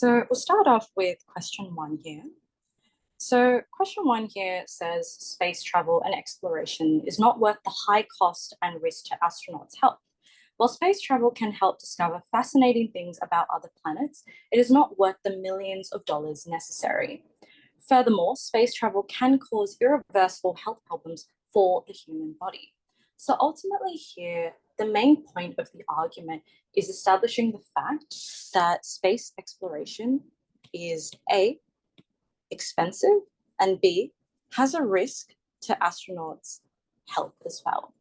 So we'll start off with question 1 here. So question 1 here says space travel and exploration is not worth the high cost and risk to astronauts' health. While space travel can help discover fascinating things about other planets, it is not worth the millions of dollars necessary. Furthermore, space travel can cause irreversible health problems for the human body. So ultimately here, the main point of the argument is establishing the fact that space exploration is A, expensive, and B, has a risk to astronauts' health as well.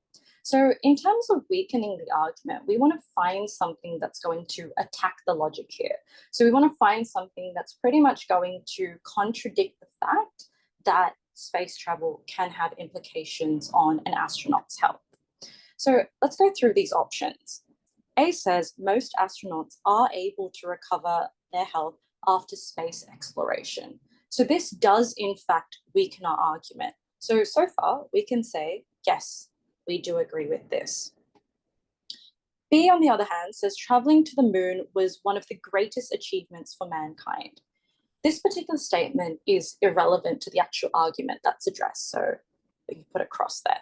So in terms of weakening the argument, we want to find something that's going to attack the logic here. So we want to find something that's pretty much going to contradict the fact that space travel can have implications on an astronaut's health. So let's go through these options. A says most astronauts are able to recover their health after space exploration. So this does in fact weaken our argument. So far we can say, yes, we do agree with this. B, on the other hand, says traveling to the moon was one of the greatest achievements for mankind. This particular statement is irrelevant to the actual argument that's addressed, so we can put a cross there.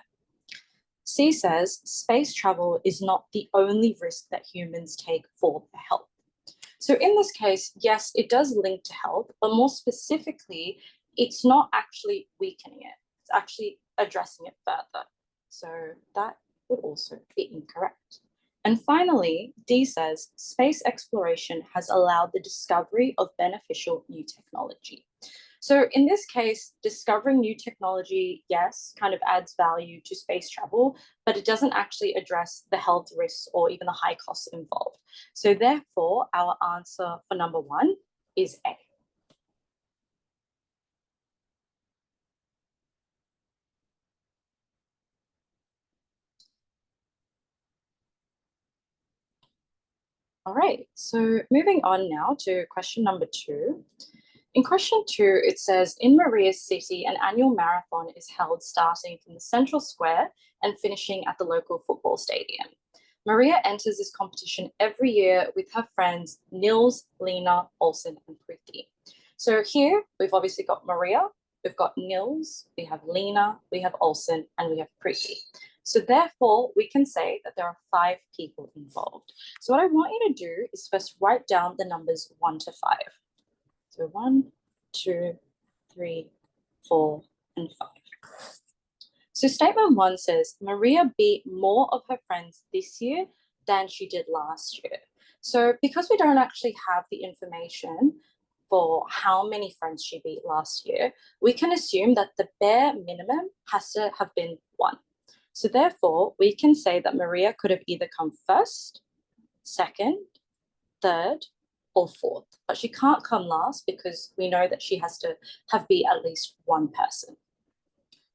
C says space travel is not the only risk that humans take for their health. So in this case, yes, it does link to health, but more specifically, it's not actually weakening it. It's actually addressing it further. So that would also be incorrect. And finally, D says space exploration has allowed the discovery of beneficial new technology. So in this case, discovering new technology, yes, kind of adds value to space travel, but it doesn't actually address the health risks or even the high costs involved. So therefore, our answer for number 1 is A. All right, so moving on now to question number 2. In question 2, it says, in Maria's city, an annual marathon is held starting from the central square and finishing at the local football stadium. Maria enters this competition every year with her friends Nils, Lena, Olsen, and Preeti. So here, we've obviously got Maria, we've got Nils, we have Lena, we have Olsen, and we have Preeti. So therefore, we can say that there are 5 people involved. So what I want you to do is first write down the numbers 1 to 5. So 1, 2, 3, 4, and 5. So statement 1 says, Maria beat more of her friends this year than she did last year. So because we don't actually have the information for how many friends she beat last year, we can assume that the bare minimum has to have been 1. So therefore, we can say that Maria could have either come first, second, third, or 4th, but she can't come last because we know that she has to have beat at least 1 person.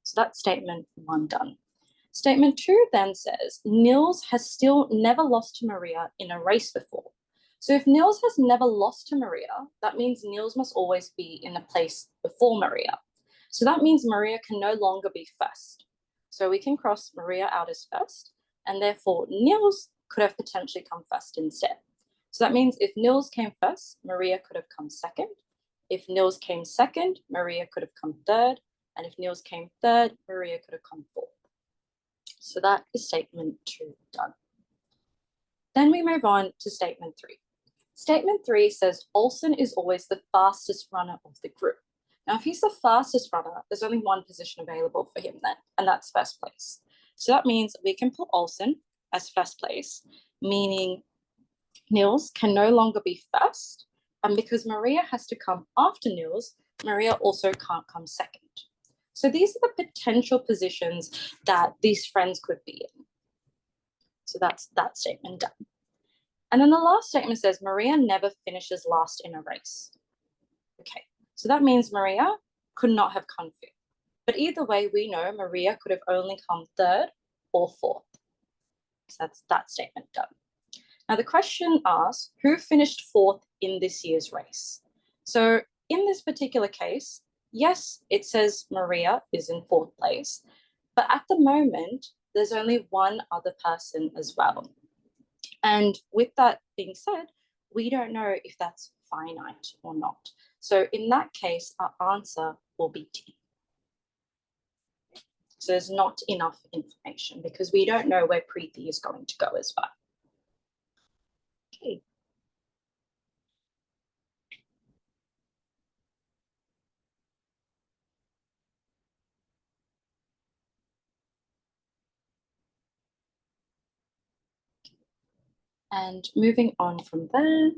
So that's statement 1 done. Statement 2 then says, Nils has still never lost to Maria in a race before. So if Nils has never lost to Maria, that means Nils must always be in a place before Maria. So that means Maria can no longer be first. So we can cross Maria out as first, and therefore Nils could have potentially come first instead. So that means if Nils came first, Maria could have come second. If Nils came second, Maria could have come third. And if Nils came third, Maria could have come 4th. So that is statement 2 done. Then we move on to statement 3. Statement 3 says Olsen is always the fastest runner of the group. Now, if he's the fastest runner, there's only 1 position available for him then, and that's first place. So that means we can put Olsen as first place, meaning Nils can no longer be first, and because Maria has to come after Nils, Maria also can't come second. So these are the potential positions that these friends could be in. So that's that statement done. And then the last statement says Maria never finishes last in a race. Okay, so that means Maria could not have come 5th. But either way, we know Maria could have only come 3rd or 4th. So that's that statement done. Now the question asks, who finished 4th in this year's race? So in this particular case, yes, it says Maria is in 4th place, but at the moment, there's only 1 other person as well. And with that being said, we don't know if that's finite or not? So in that case, our answer will be D. So there's not enough information because we don't know where Preeti is going to go as well. Okay. And moving on from there,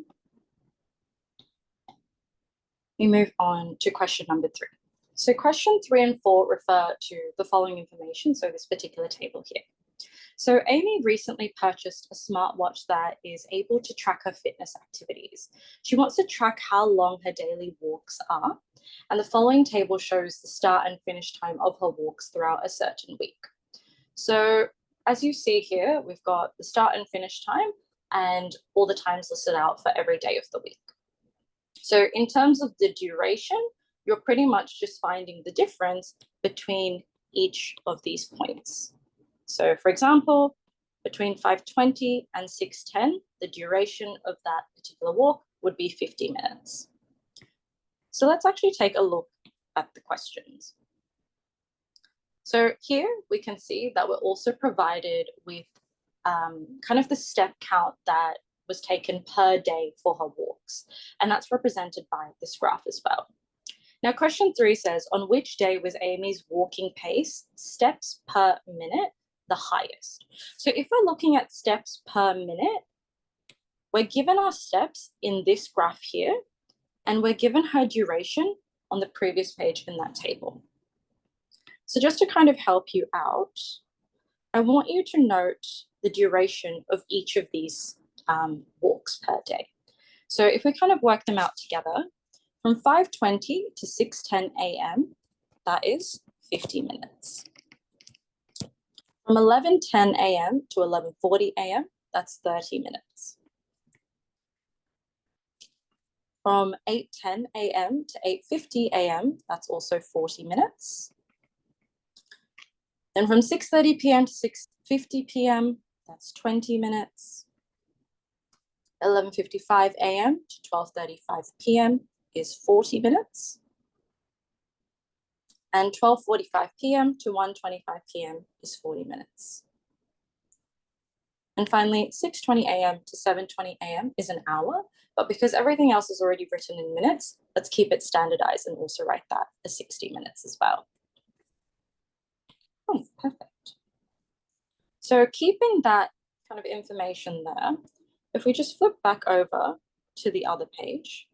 we move on to question number 3. So question 3 and 4 refer to the following information, so this particular table here. So Amy recently purchased a smartwatch that is able to track her fitness activities. She wants to track how long her daily walks are, and the following table shows the start and finish time of her walks throughout a certain week. So as you see here, we've got the start and finish time and all the times listed out for every day of the week. So in terms of the duration, you're pretty much just finding the difference between each of these points. So for example, between 5:20 and 6:10, the duration of that particular walk would be 50 minutes. So let's actually take a look at the questions. So here we can see that we're also provided with kind of the step count that was taken per day for her walks. And that's represented by this graph as well. Now, question 3 says, on which day was Amy's walking pace, steps per minute, the highest? So if we're looking at steps per minute, we're given our steps in this graph here, and we're given her duration on the previous page in that table. So just to kind of help you out, I want you to note the duration of each of these walks per day. So if we kind of work them out together, from 5:20 to 6:10 a.m., that is 50 minutes. From 11:10 a.m. to 11:40 a.m., that's 30 minutes. From 8:10 a.m. to 8:50 a.m., that's also 40 minutes. Then from 6:30 p.m. to 6:50 p.m., that's 20 minutes. 11:55 a.m. to 12:35 p.m. is 40 minutes. And 12:45 p.m. to 1:25 p.m. is 40 minutes. And finally, 6:20 a.m. to 7:20 a.m. is an hour, but because everything else is already written in minutes, let's keep it standardized and also write that as 60 minutes as well. Oh, perfect. So keeping that kind of information there, if we just flip back over to the other page,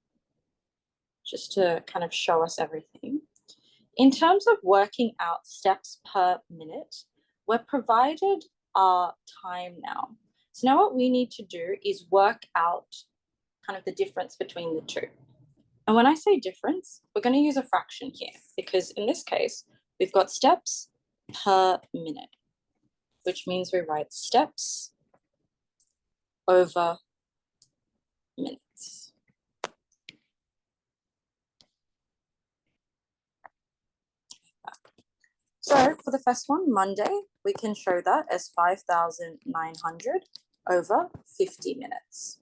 just to kind of show us everything. In terms of working out steps per minute, we're provided our time now. So now what we need to do is work out kind of the difference between the two. And when I say difference, we're going to use a fraction here because in this case, we've got steps per minute, which means we write steps over minutes. So for the first one, Monday, we can show that as 5,900 over 50 minutes.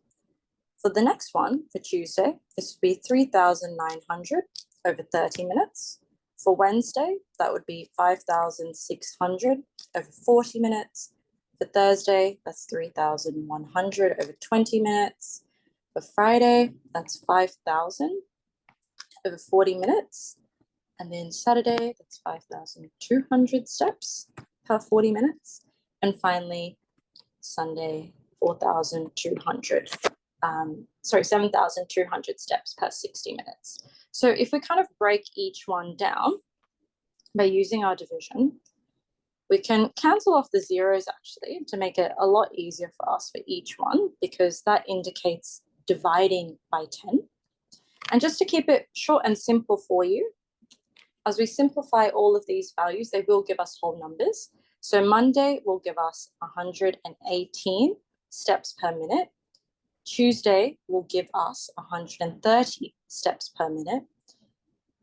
For the next one, for Tuesday, this would be 3,900 over 30 minutes. For Wednesday, that would be 5,600 over 40 minutes. For Thursday, that's 3,100 over 20 minutes. For Friday, that's 5,000 over 40 minutes. And then Saturday, that's 5,200 steps per 40 minutes. And finally, Sunday, 7,200 steps per 60 minutes. So if we kind of break each one down by using our division, we can cancel off the zeros actually to make it a lot easier for us for each one because that indicates dividing by 10. And just to keep it short and simple for you, as we simplify all of these values, they will give us whole numbers. So Monday will give us 118 steps per minute. Tuesday will give us 130 steps per minute.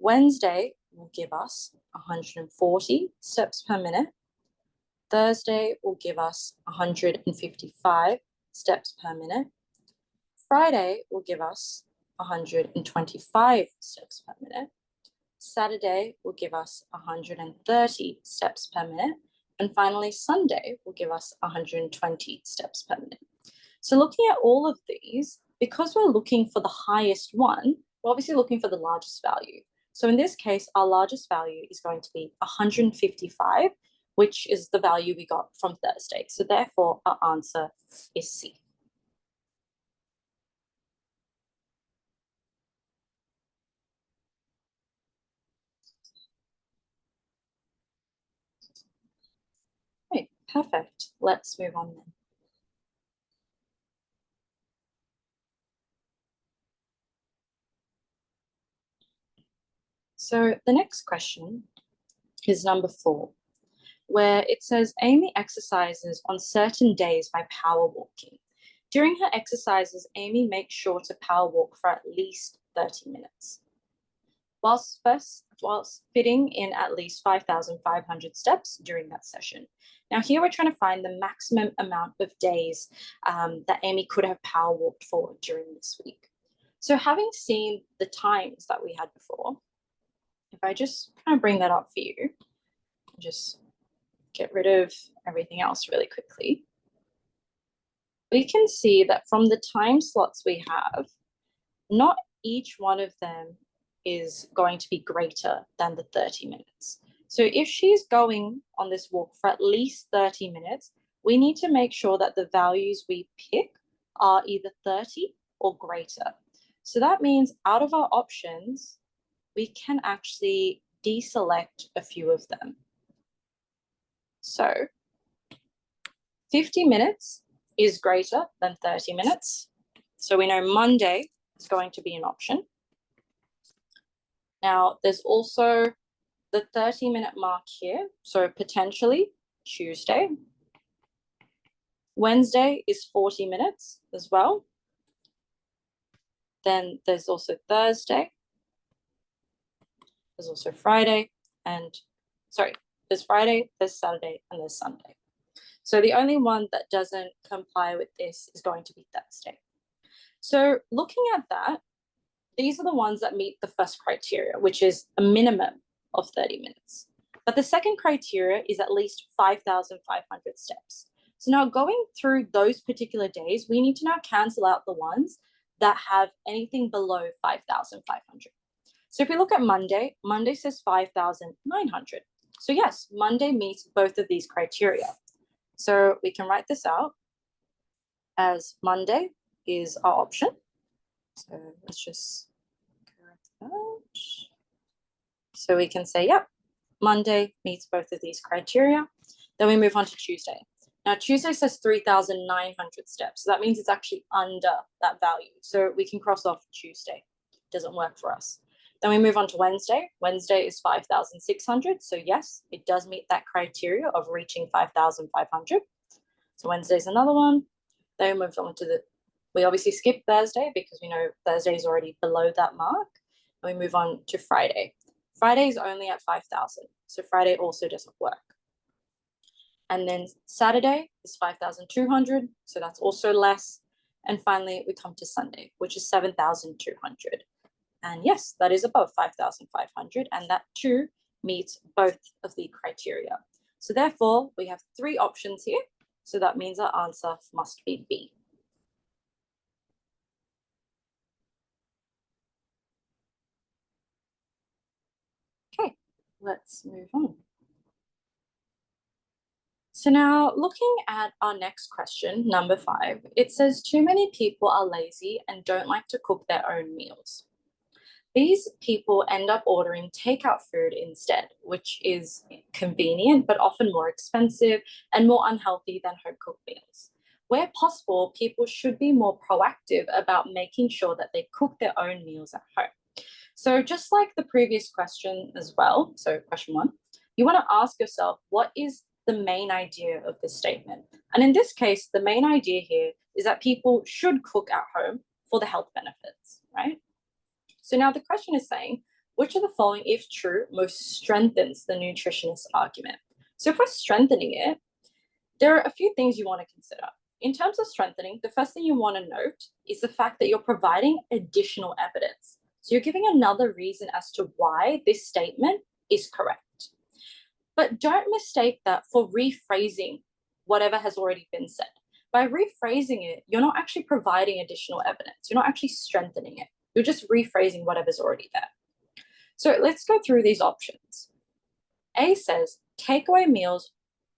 Wednesday will give us 140 steps per minute. Thursday will give us 155 steps per minute. Friday will give us 125 steps per minute. Saturday will give us 130 steps per minute. And finally, Sunday will give us 120 steps per minute. So looking at all of these, because we're looking for the highest one, we're obviously looking for the largest value. So in this case, our largest value is going to be 155, which is the value we got from Thursday. So therefore, our answer is C. Right, perfect. Let's move on then. So the next question is number 4, where it says Amy exercises on certain days by power walking. During her exercises, Amy makes sure to power walk for at least 30 minutes. Whilst fitting in at least 5,500 steps during that session. Now here we're trying to find the maximum amount of days that Amy could have power walked for during this week. So having seen the times that we had before, if I just kind of bring that up for you, just get rid of everything else really quickly, we can see that from the time slots we have, not each one of them is going to be greater than the 30 minutes. So if she's going on this walk for at least 30 minutes, we need to make sure that the values we pick are either 30 or greater. So that means out of our options, we can actually deselect a few of them. So 50 minutes is greater than 30 minutes. So we know Monday is going to be an option. Now, there's also the 30-minute mark here, so potentially Tuesday. Wednesday is 40 minutes as well. Then there's also Thursday. There's also Friday, there's Friday, there's Saturday, and there's Sunday. So the only one that doesn't comply with this is going to be Thursday. So looking at that, these are the ones that meet the first criteria, which is a minimum of 30 minutes. But the second criteria is at least 5,500 steps. So now going through those particular days, we need to now cancel out the ones that have anything below 5,500. So if we look at Monday, Monday says 5,900. So yes, Monday meets both of these criteria. So we can write this out as Monday is our option. So let's just correct that. So we can say, yep, Monday meets both of these criteria. Then we move on to Tuesday. Now Tuesday says 3,900 steps. So that means it's actually under that value. So we can cross off Tuesday. Doesn't work for us. Then we move on to Wednesday. Wednesday is 5,600. So yes, it does meet that criteria of reaching 5,500. So Wednesday is another one. Then we move on to we obviously skip Thursday because we know Thursday is already below that mark. And we move on to Friday. Friday is only at 5,000. So Friday also doesn't work. And then Saturday is 5,200. So that's also less. And finally, we come to Sunday, which is 7,200. And yes, that is above 5,500. And that too meets both of the criteria. So therefore, we have 3 options here. So that means our answer must be B. Okay, let's move on. So now looking at our next question, number 5, it says too many people are lazy and don't like to cook their own meals. These people end up ordering takeout food instead, which is convenient, but often more expensive and more unhealthy than home cooked meals. Where possible, people should be more proactive about making sure that they cook their own meals at home. So just like the previous question as well, so question 1, you want to ask yourself, what is the main idea of this statement? And in this case, the main idea here is that people should cook at home for the health benefits, right? So now the question is saying, which of the following, if true, most strengthens the nutritionist argument? So if we're strengthening it, there are a few things you want to consider. in terms of strengthening, the first thing you want to note is the fact that you're providing additional evidence. So you're giving another reason as to why this statement is correct. But don't mistake that for rephrasing whatever has already been said. By rephrasing it, you're not actually providing additional evidence. You're not actually strengthening it. You're just rephrasing whatever's already there. So let's go through these options. A says takeaway meals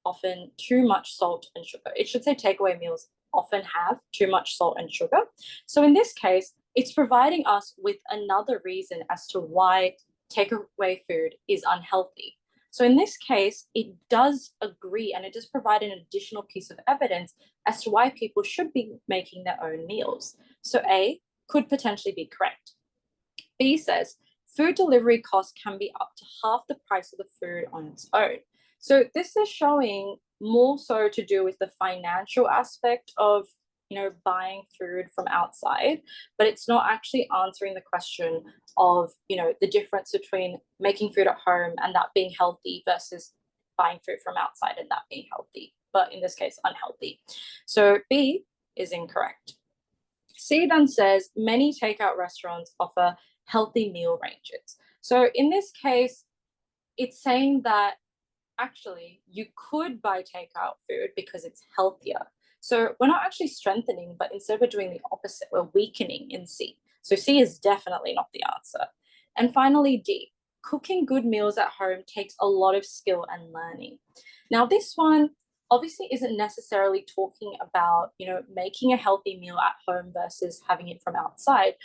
often too much salt and sugar. It should say takeaway meals often have too much salt and sugar. So in this case, it's providing us with another reason as to why takeaway food is unhealthy. So in this case, it does agree and it does provide an additional piece of evidence as to why people should be making their own meals. So A could potentially be correct. B says food delivery costs can be up to half the price of the food on its own. So this is showing more so to do with the financial aspect of buying food from outside, but it's not actually answering the question of the difference between making food at home and that being healthy versus buying food from outside and that being healthy, but in this case unhealthy. So B is incorrect. C then says many takeout restaurants offer healthy meal ranges. So in this case, it's saying that actually you could buy takeout food because it's healthier. So we're not actually strengthening, but instead we're doing the opposite. We're weakening in C. So C is definitely not the answer. And finally, D, cooking good meals at home takes a lot of skill and learning. Now, this one obviously isn't necessarily talking about, making a healthy meal at home versus having it from outside,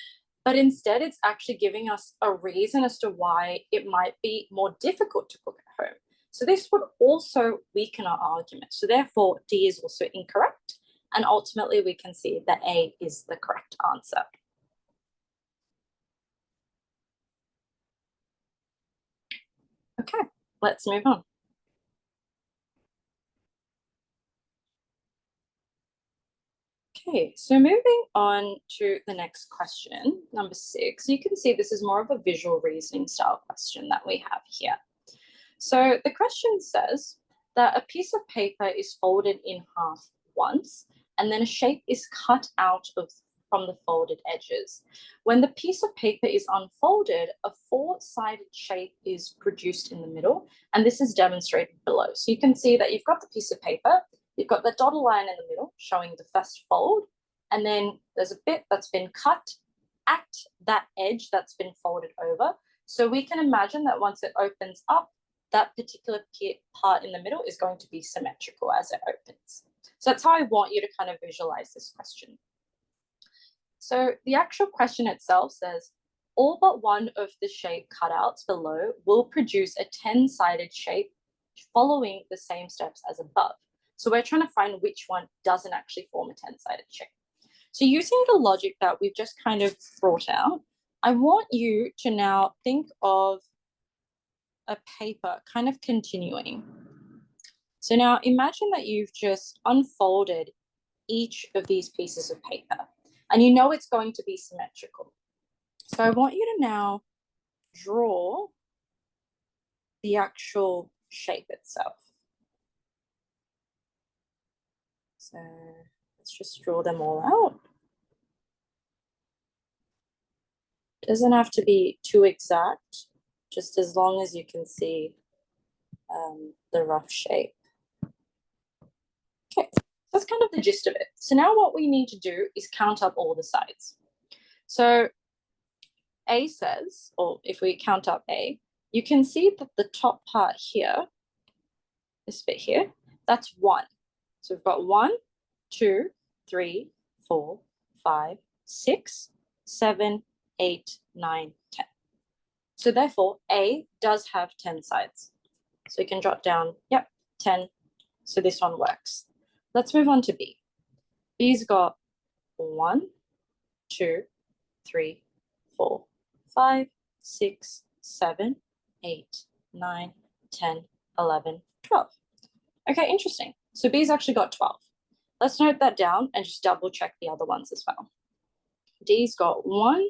but instead it's actually giving us a reason as to why it might be more difficult to cook at home. So this would also weaken our argument. So therefore, D is also incorrect. And ultimately, we can see that A is the correct answer. Okay, let's move on. Okay, so moving on to the next question, number 6, you can see this is more of a visual reasoning style question that we have here. So the question says that a piece of paper is folded in half once, and then a shape is cut out from the folded edges. When the piece of paper is unfolded, a four-sided shape is produced in the middle, and this is demonstrated below. So you can see that you've got the piece of paper, you've got the dotted line in the middle showing the first fold, and then there's a bit that's been cut at that edge that's been folded over. So we can imagine that once it opens up, that particular part in the middle is going to be symmetrical as it opens. So that's how I want you to kind of visualize this question. So the actual question itself says, all but one of the shape cutouts below will produce a 10-sided shape following the same steps as above. So we're trying to find which one doesn't actually form a 10-sided shape. So using the logic that we've just kind of brought out, I want you to now think of a paper kind of continuing. So now imagine that you've just unfolded each of these pieces of paper and you know it's going to be symmetrical. So I want you to now draw the actual shape itself. So let's just draw them all out. It doesn't have to be too exact, just as long as you can see the rough shape. Okay, that's kind of the gist of it. So now what we need to do is count up all the sides. So A says, or if we count up A, you can see that the top part here, this bit here, that's 1. So we've got 1, 2, 3, 4, 5, 6, 7, 8, 9, 10. So therefore, A does have 10 sides. So you can jot down, yep, 10. So this one works. Let's move on to B. B's got 1, 2, 3, 4, 5, 6, 7, 8, 9, 10, 11, 12. Okay, interesting. So B's actually got 12. Let's note that down and just double check the other ones as well. D's got 1,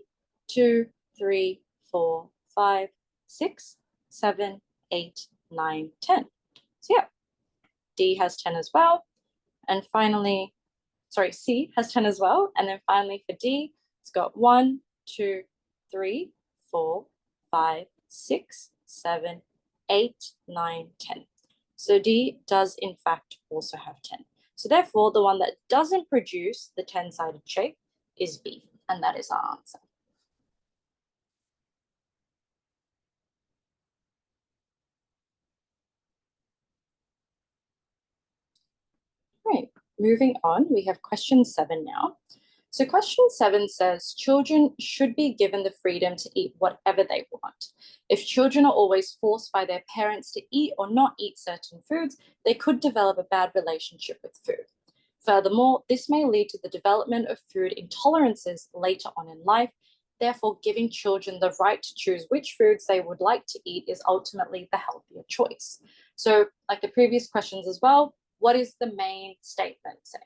2, 3, 4, 5, 6, 7, 8, 9, 10. So yeah, D has 10 as well. And finally, C has 10 as well. And then finally for D, it's got 1, 2, 3, 4, 5, 6, 7, 8, 9, 10. So D does in fact also have 10. So therefore, the one that doesn't produce the 10-sided shape is B, and that is our answer. Right, moving on, we have question 7 now. So question 7 says, children should be given the freedom to eat whatever they want. If children are always forced by their parents to eat or not eat certain foods, they could develop a bad relationship with food. Furthermore, this may lead to the development of food intolerances later on in life. Therefore, giving children the right to choose which foods they would like to eat is ultimately the healthier choice. So, like the previous questions as well, what is the main statement saying?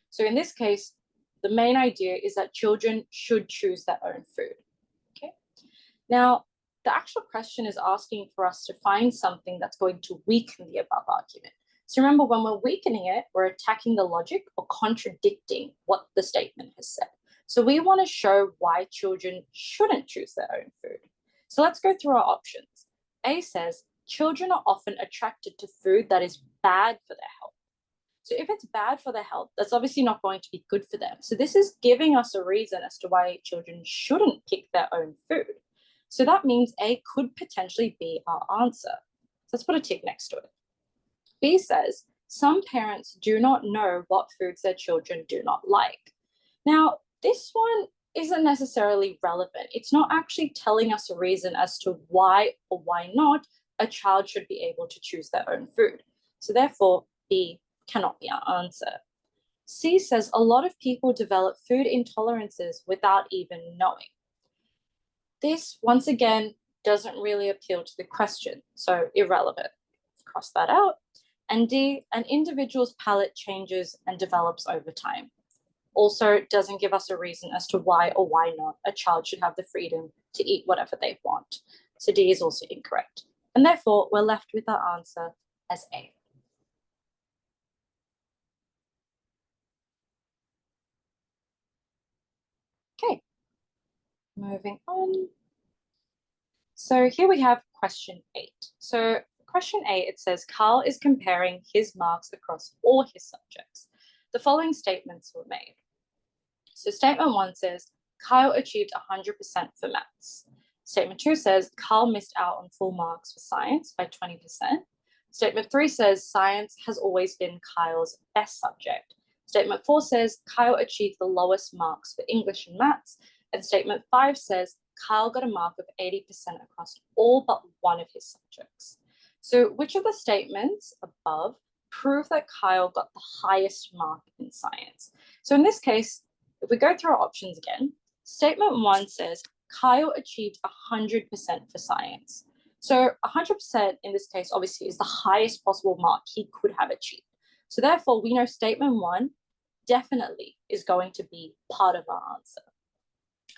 So in this case, the main idea is that children should choose their own food. Okay. Now, the actual question is asking for us to find something that's going to weaken the above argument. So remember, when we're weakening it, we're attacking the logic or contradicting what the statement has said. So we want to show why children shouldn't choose their own food. So let's go through our options. A says, children are often attracted to food that is bad for their health. So if it's bad for their health, that's obviously not going to be good for them. So this is giving us a reason as to why children shouldn't pick their own food. So that means A could potentially be our answer. So let's put a tick next to it. B says, some parents do not know what foods their children do not like. Now, this one isn't necessarily relevant. It's not actually telling us a reason as to why or why not a child should be able to choose their own food. So therefore, B cannot be our answer. C says a lot of people develop food intolerances without even knowing. This, once again, doesn't really appeal to the question, so irrelevant. Cross that out. And D, an individual's palate changes and develops over time. Also doesn't give us a reason as to why or why not a child should have the freedom to eat whatever they want. So D is also incorrect. And therefore, we're left with our answer as A. Okay, moving on. So here we have question 8. So question 8, it says, Carl is comparing his marks across all his subjects. The following statements were made. So statement 1 says, Kyle achieved 100% for maths. Statement 2 says, Carl missed out on full marks for science by 20%. Statement 3 says, science has always been Kyle's best subject. Statement 4 says, Kyle achieved the lowest marks for English and maths. And statement 5 says, Kyle got a mark of 80% across all but one of his subjects. So which of the statements above prove that Kyle got the highest mark in science? So in this case, if we go through our options again, statement 1 says Kyle achieved 100% for science. So 100% in this case, obviously, is the highest possible mark he could have achieved. So therefore, we know statement 1 definitely is going to be part of our answer.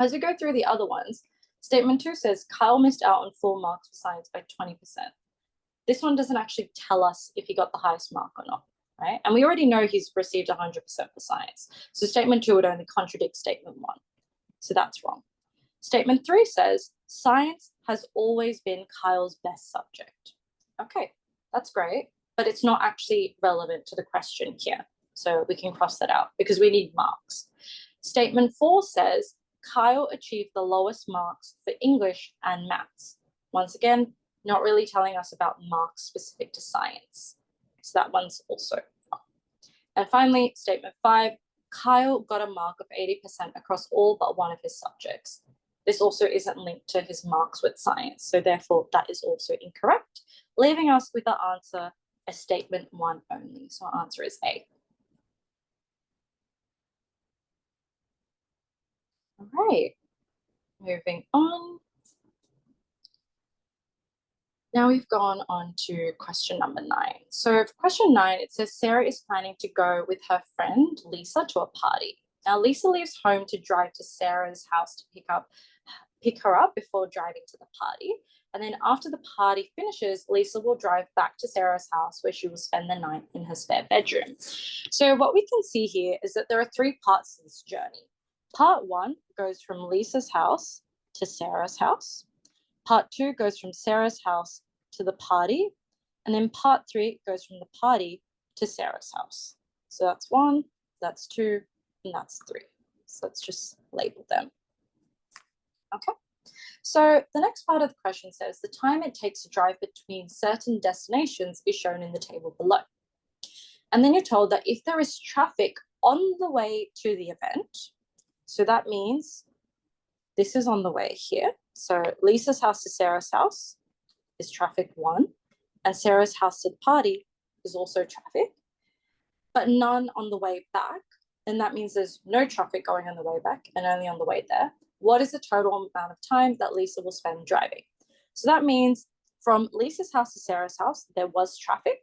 As we go through the other ones, statement 2 says Kyle missed out on full marks for science by 20%. This one doesn't actually tell us if he got the highest mark or not, right? And we already know he's received 100% for science. So statement 2 would only contradict statement 1. So that's wrong. Statement 3 says science has always been Kyle's best subject. Okay, that's great, but it's not actually relevant to the question here. So we can cross that out because we need marks. Statement 4 says Kyle achieved the lowest marks for English and maths. Once again, not really telling us about marks specific to science. So that one's also wrong. And finally, statement 5, Kyle got a mark of 80% across all but one of his subjects. This also isn't linked to his marks with science, so therefore that is also incorrect, leaving us with our answer as statement 1 only. So our answer is A. All right, moving on. Now we've gone on to question number 9. So for question 9, it says Sarah is planning to go with her friend Lisa to a party. Now Lisa leaves home to drive to Sarah's house to pick pick her up before driving to the party. And then after the party finishes, Lisa will drive back to Sarah's house where she will spend the night in her spare bedroom. So what we can see here is that there are 3 parts to this journey. Part 1 goes from Lisa's house to Sarah's house. Part 2 goes from Sarah's house to the party. And then part 3 goes from the party to Sarah's house. So that's 1, that's 2, and that's 3. So let's just label them. Okay. So the next part of the question says the time it takes to drive between certain destinations is shown in the table below. And then you're told that if there is traffic on the way to the event, so that means this is on the way here. So Lisa's house to Sarah's house is traffic 1, and Sarah's house to the party is also traffic, but none on the way back. And that means there's no traffic going on the way back and only on the way there. What is the total amount of time that Lisa will spend driving? So that means from Lisa's house to Sarah's house, there was traffic.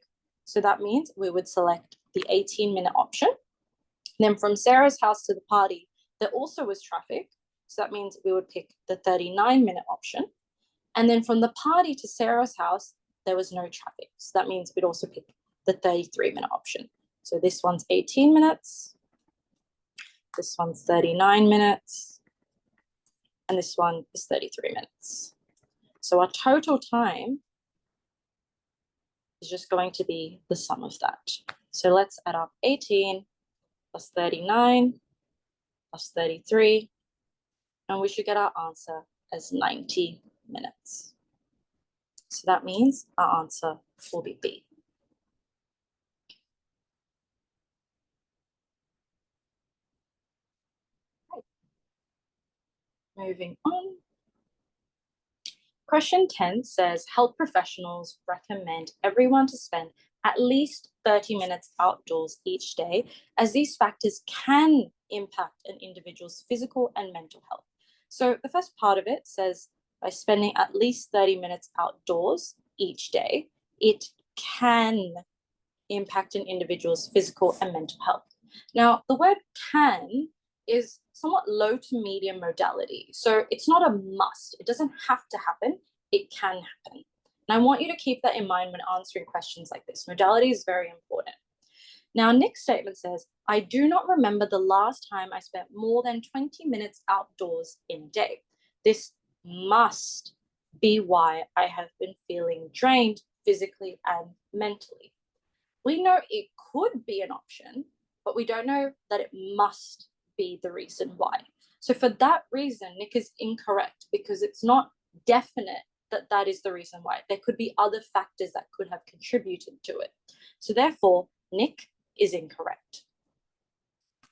So that means we would select the 18-minute option. And then from Sarah's house to the party, there also was traffic. So that means we would pick the 39-minute option. And then from the party to Sarah's house, there was no traffic. So that means we'd also pick the 33-minute option. So this one's 18 minutes. This one's 39 minutes. And this one is 33 minutes. So our total time is just going to be the sum of that. So let's add up 18 plus 39 plus 33, and we should get our answer as 90 minutes. So that means our answer will be B. Moving on. Question 10 says, health professionals recommend everyone to spend at least 30 minutes outdoors each day, as these factors can impact an individual's physical and mental health. So the first part of it says, by spending at least 30 minutes outdoors each day, it can impact an individual's physical and mental health. Now, the word can is somewhat low to medium modality. So it's not a must. It doesn't have to happen. It can happen. And I want you to keep that in mind when answering questions like this. Modality is very important. Now, Nick's statement says, I do not remember the last time I spent more than 20 minutes outdoors in a day. This must be why I have been feeling drained physically and mentally. We know it could be an option, but we don't know that it must be the reason why. So for that reason, Nick is incorrect, because it's not definite that that is the reason why. There could be other factors that could have contributed to it. So therefore, Nick is incorrect.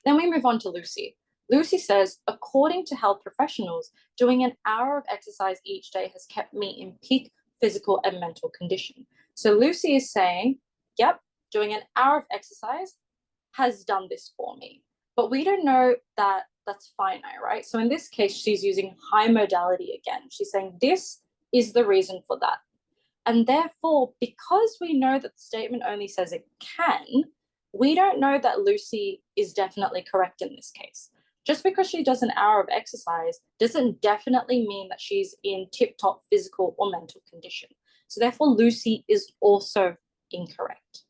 Then we move on to Lucy. Lucy says, according to health professionals, doing an hour of exercise each day has kept me in peak physical and mental condition. So Lucy is saying, yep, doing an hour of exercise has done this for me. But we don't know that that's finite, right? So in this case, she's using high modality again. She's saying this is the reason for that. And therefore, because we know that the statement only says it can, we don't know that Lucy is definitely correct in this case. Just because she does an hour of exercise doesn't definitely mean that she's in tip-top physical or mental condition. So therefore, Lucy is also incorrect.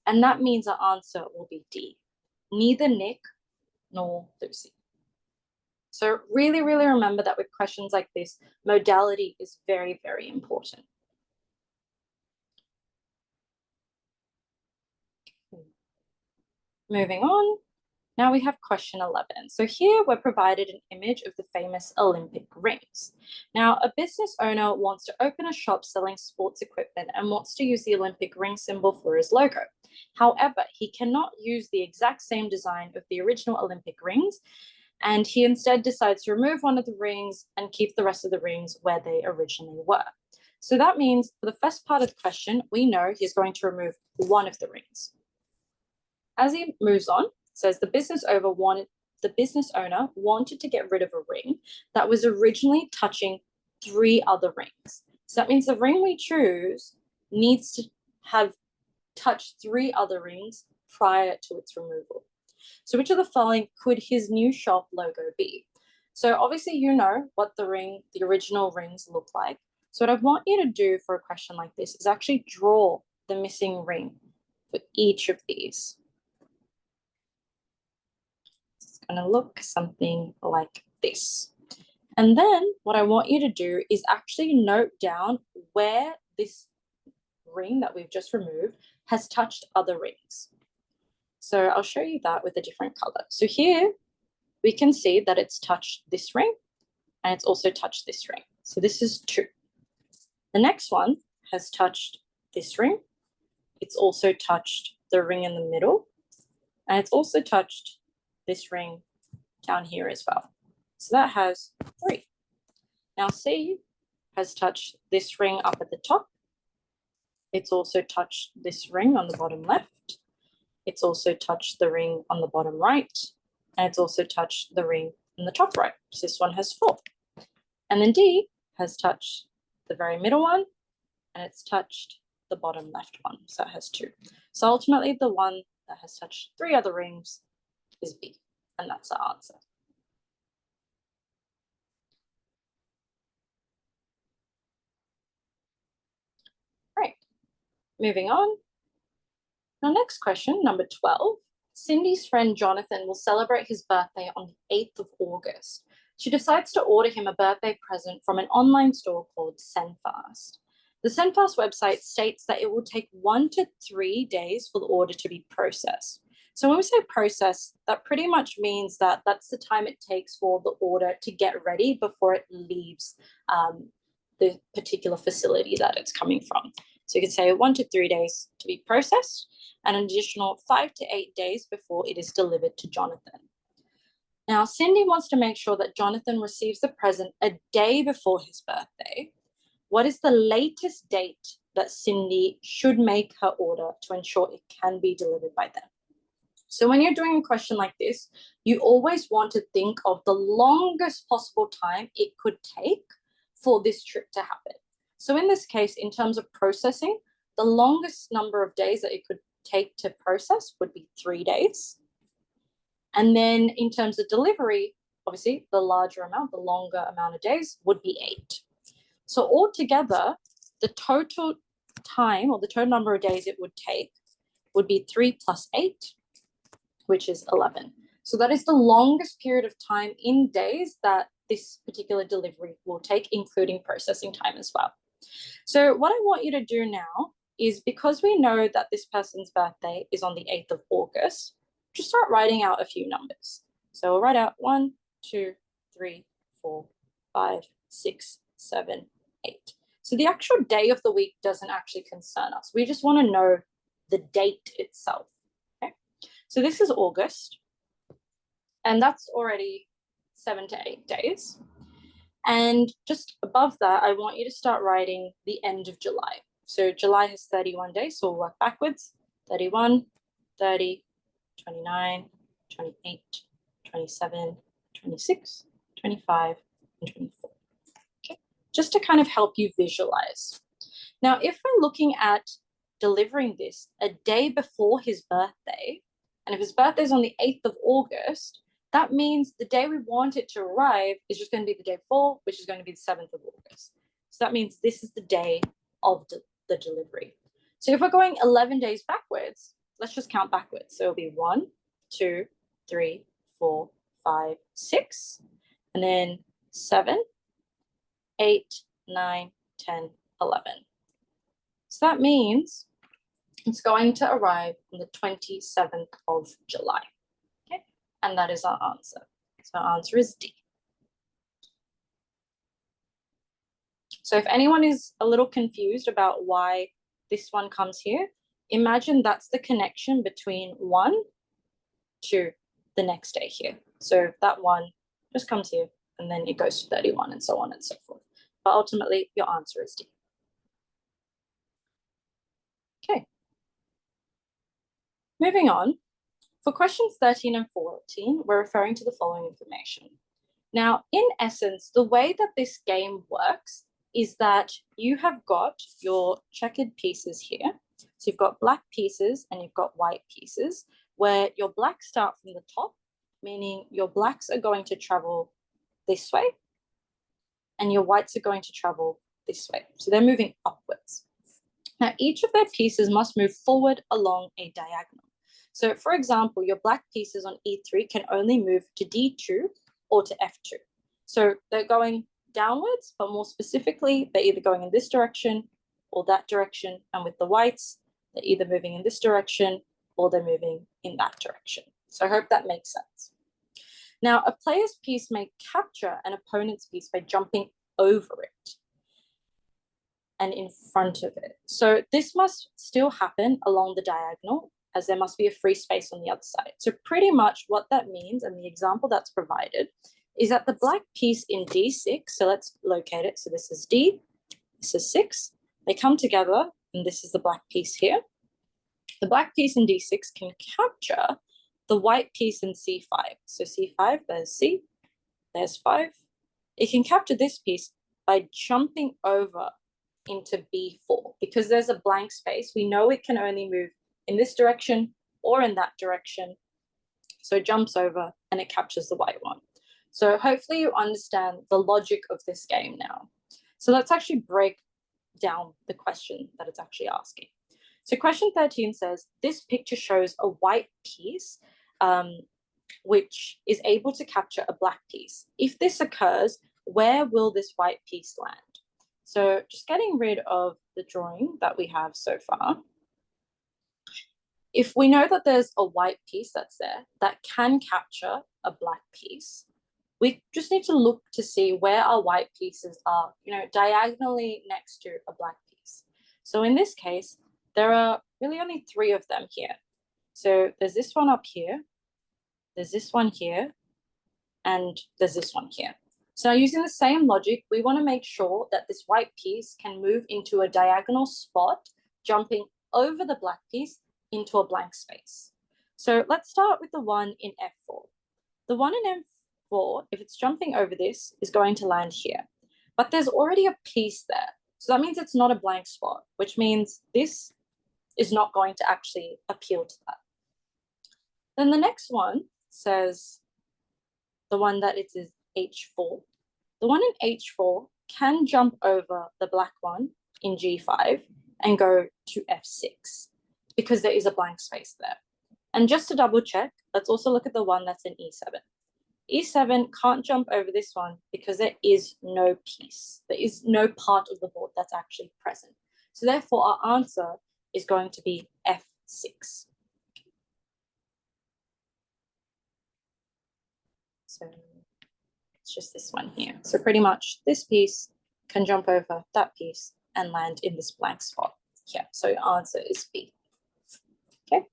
And that means our answer will be D, neither Nick nor Lucy. So really, really remember that with questions like this, modality is very, very important. Moving on, now we have question 11. So here we're provided an image of the famous Olympic rings. Now, a business owner wants to open a shop selling sports equipment and wants to use the Olympic ring symbol for his logo. However, he cannot use the exact same design of the original Olympic rings, and he instead decides to remove one of the rings and keep the rest of the rings where they originally were. So that means for the first part of the question, we know he's going to remove one of the rings. As he moves on, it says the business owner wanted to get rid of a ring that was originally touching 3 other rings. So that means the ring we choose needs to have touched 3 other rings prior to its removal. So which of the following could his new shop logo be? So obviously you know what the original rings look like. So what I want you to do for a question like this is actually draw the missing ring for each of these. It's going to look something like this. And then what I want you to do is actually note down where this ring that we've just removed has touched other rings. So I'll show you that with a different color. So here we can see that it's touched this ring and it's also touched this ring. So this is 2. The next one has touched this ring. It's also touched the ring in the middle, and it's also touched this ring down here as well. So that has 3. Now C has touched this ring up at the top. It's also touched this ring on the bottom left. It's also touched the ring on the bottom right, and it's also touched the ring in the top right. So this one has 4. And then D has touched the very middle one, and it's touched the bottom left one. So it has 2. So ultimately the one that has touched 3 other rings is B, and that's our answer. Right, moving on. Our next question, number 12. Cindy's friend Jonathan will celebrate his birthday on the 8th of August. She decides to order him a birthday present from an online store called SendFast. The SendFast website states that it will take 1 to 3 days for the order to be processed. So when we say process, that pretty much means that that's the time it takes for the order to get ready before it leaves the particular facility that it's coming from. So you could say 1 to 3 days to be processed, and an additional 5 to 8 days before it is delivered to Jonathan. Now, Cindy wants to make sure that Jonathan receives the present a day before his birthday. What is the latest date that Cindy should make her order to ensure it can be delivered by then? So when you're doing a question like this, you always want to think of the longest possible time it could take for this trip to happen. So in this case, in terms of processing, the longest number of days that it could take to process would be 3 days. And then in terms of delivery, obviously the larger amount, the longer amount of days would be 8. So altogether, the total time or the total number of days it would take would be 3 plus 8, which is 11. So that is the longest period of time in days that this particular delivery will take, including processing time as well. So what I want you to do now is, because we know that this person's birthday is on the 8th of August, just start writing out a few numbers. So we'll write out 1, 2, 3, 4, 5, 6, 7, 8. So the actual day of the week doesn't actually concern us. We just want to know the date itself. Okay? So this is August, and that's already 7 to 8 days. And just above that, I want you to start writing the end of July. So July has 31 days, so we'll work backwards. 31, 30, 29, 28, 27, 26, 25, and 24. Okay, just to kind of help you visualize. Now, if we're looking at delivering this a day before his birthday, and if his birthday is on the 8th of August, that means the day we want it to arrive is just going to be the day before, which is going to be the 7th of August. So that means this is the day of the delivery. So if we're going 11 days backwards, let's just count backwards. So it'll be 1, 2, 3, 4, 5, 6, and then 7, 8, 9, 10, 11. So that means it's going to arrive on the 27th of July. Okay, and that is our answer. So our answer is D. So if anyone is a little confused about why this one comes here, imagine that's the connection between 1 to the next day here. So that 1 just comes here, and then it goes to 31 and so on and so forth. But ultimately, your answer is D. Okay. Moving on, for questions 13 and 14, we're referring to the following information. Now, in essence, the way that this game works is that you have got your checkered pieces here. So you've got black pieces and you've got white pieces, where your blacks start from the top, meaning your blacks are going to travel this way, and your whites are going to travel this way. So they're moving upwards. Now, each of their pieces must move forward along a diagonal. So for example, your black pieces on E3 can only move to D2 or to F2. So they're going downwards, but more specifically, they're either going in this direction or that direction. And with the whites, they're either moving in this direction or they're moving in that direction. So I hope that makes sense. Now, a player's piece may capture an opponent's piece by jumping over it and in front of it. So this must still happen along the diagonal, as there must be a free space on the other side. So pretty much what that means, and the example that's provided, is that the black piece in D6, so let's locate it. So this is D, this is 6. They come together, and this is the black piece here. The black piece in D6 can capture the white piece in C5. So C5, there's C, there's 5. It can capture this piece by jumping over into B4. Because there's a blank space, we know it can only move in this direction or in that direction. So it jumps over and it captures the white one. So hopefully you understand the logic of this game now. So let's actually break down the question that it's actually asking. So question 13 says, this picture shows a white piece which is able to capture a black piece. If this occurs, where will this white piece land? So just getting rid of the drawing that we have so far. If we know that there's a white piece that's there that can capture a black piece, we just need to look to see where our white pieces are, diagonally next to a black piece. So in this case, there are really only 3 of them here. So there's this one up here, there's this one here, and there's this one here. So using the same logic, we want to make sure that this white piece can move into a diagonal spot, jumping over the black piece into a blank space. So let's start with the one in F4. The one in F4, if it's jumping over this, is going to land here. But there's already a piece there. So that means it's not a blank spot, which means this is not going to actually appeal to that. Then the next one says the one that it is H4. The one in H4 can jump over the black one in G5 and go to F6 because there is a blank space there. And just to double check, let's also look at the one that's in E7. E7 can't jump over this one because there is no piece. There is no part of the board that's actually present. So therefore, our answer is going to be F6. So it's just this one here. So pretty much this piece can jump over that piece and land in this blank spot here. So your answer is B. Okay.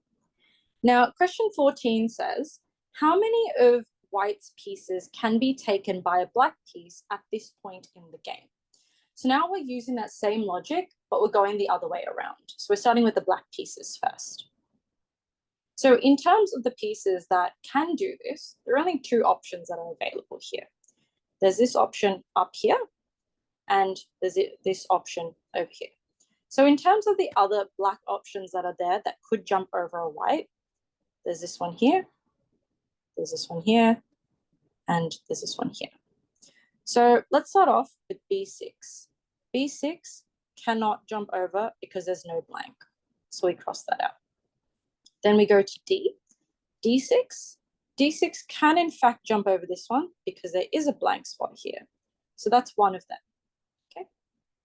Now, question 14 says, how many of white's pieces can be taken by a black piece at this point in the game? So now we're using that same logic, but we're going the other way around. So we're starting with the black pieces first. So in terms of the pieces that can do this, there are only 2 options that are available here. There's this option up here, and there's this option over here. So in terms of the other black options that are there that could jump over a white, there's this one here, there's this one here, and there's this one here. So let's start off with B6. B6 cannot jump over because there's no blank. So we cross that out. Then we go to D. D6. D6 can in fact jump over this one because there is a blank spot here. So that's one of them. Okay.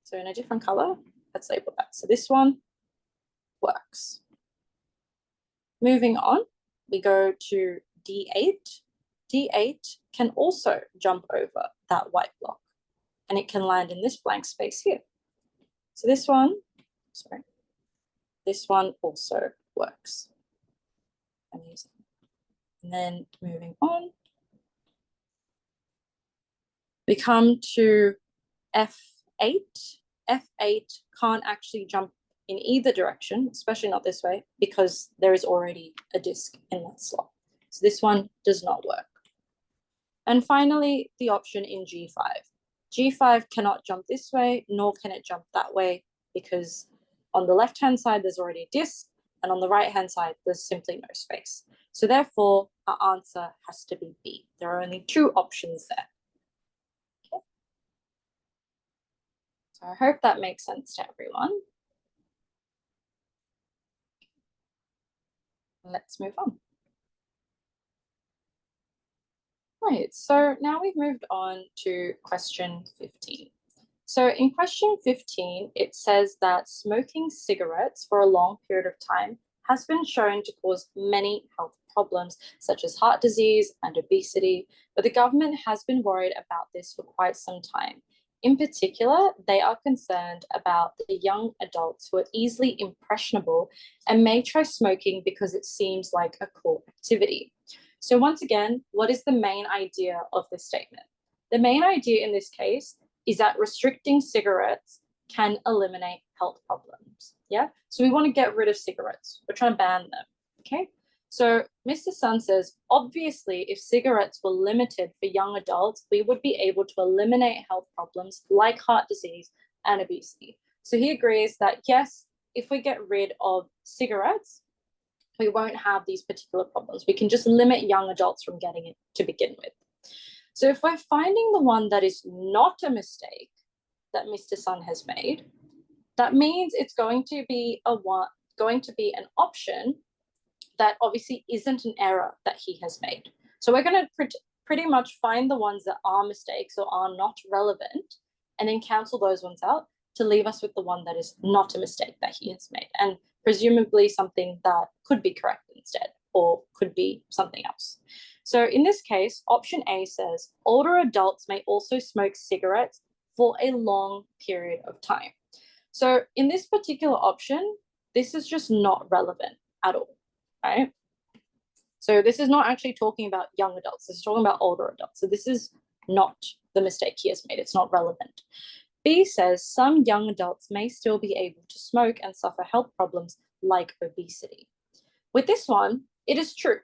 So in a different color, let's label that. So this one works. Moving on, we go to D8. D8 can also jump over that white block and it can land in this blank space here. So this one also works. Amazing. And then moving on, we come to F8. F8 can't actually jump in either direction, especially not this way, because there is already a disc in that slot. So this one does not work. And finally, the option in G5. G5 cannot jump this way, nor can it jump that way, because on the left-hand side, there's already a disc, and on the right-hand side, there's simply no space. So therefore, our answer has to be B. There are only 2 options there. So I hope that makes sense to everyone. Let's move on. Right, so now we've moved on to question 15. So in question 15, it says that smoking cigarettes for a long period of time has been shown to cause many health problems, such as heart disease and obesity, but the government has been worried about this for quite some time. In particular, they are concerned about the young adults who are easily impressionable and may try smoking because it seems like a cool activity. So once again, what is the main idea of this statement? The main idea in this case is that restricting cigarettes can eliminate health problems. Yeah. So we want to get rid of cigarettes. We're trying to ban them. Okay. So Mr. Sun says, obviously, if cigarettes were limited for young adults, we would be able to eliminate health problems like heart disease and obesity. So he agrees that yes, if we get rid of cigarettes, we won't have these particular problems. We can just limit young adults from getting it to begin with. So if we're finding the one that is not a mistake that Mr. Sun has made, that means it's going to be an option that obviously isn't an error that he has made. So we're going to pretty much find the ones that are mistakes or are not relevant and then cancel those ones out to leave us with the one that is not a mistake that he has made, and presumably something that could be correct instead or could be something else. So in this case, option A says older adults may also smoke cigarettes for a long period of time. So in this particular option, this is just not relevant at all, right? So this is not actually talking about young adults. This is talking about older adults. So this is not the mistake he has made. It's not relevant. B says some young adults may still be able to smoke and suffer health problems like obesity. With this one, it is true.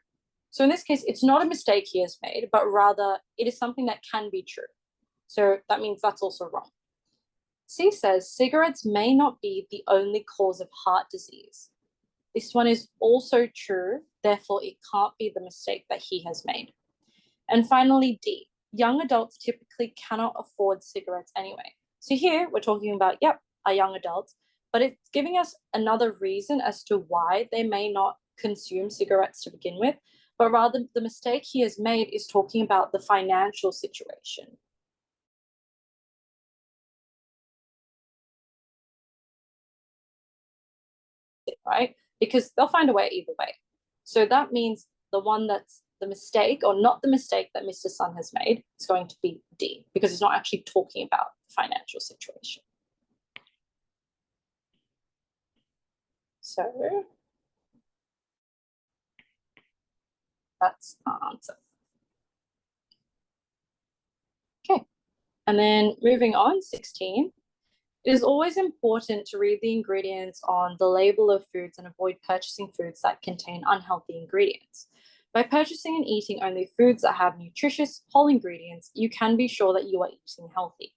So in this case, it's not a mistake he has made, but rather it is something that can be true. So that means that's also wrong. C says cigarettes may not be the only cause of heart disease. This one is also true, therefore it can't be the mistake that he has made. And finally, D, young adults typically cannot afford cigarettes anyway. So here we're talking about, yep, our young adults, but it's giving us another reason as to why they may not consume cigarettes to begin with, but rather the mistake he has made is talking about the financial situation. Right? Because they'll find a way either way. So that means the one that's the mistake or not the mistake that Mr. Sun has made is going to be D, because it's not actually talking about the financial situation. So that's our answer. Okay. And then moving on, 16. It is always important to read the ingredients on the label of foods and avoid purchasing foods that contain unhealthy ingredients. By purchasing and eating only foods that have nutritious whole ingredients, you can be sure that you are eating healthy.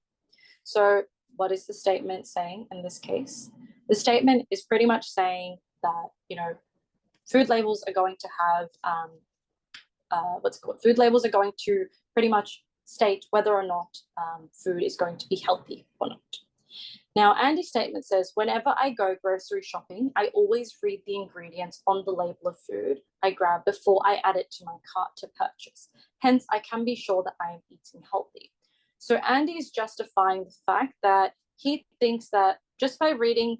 So what is the statement saying in this case? The statement is pretty much saying that, food labels are going to have, food labels are going to pretty much state whether or not food is going to be healthy or not. Now, Andy's statement says, whenever I go grocery shopping, I always read the ingredients on the label of food I grab before I add it to my cart to purchase. Hence, I can be sure that I am eating healthy. So Andy is justifying the fact that he thinks that just by reading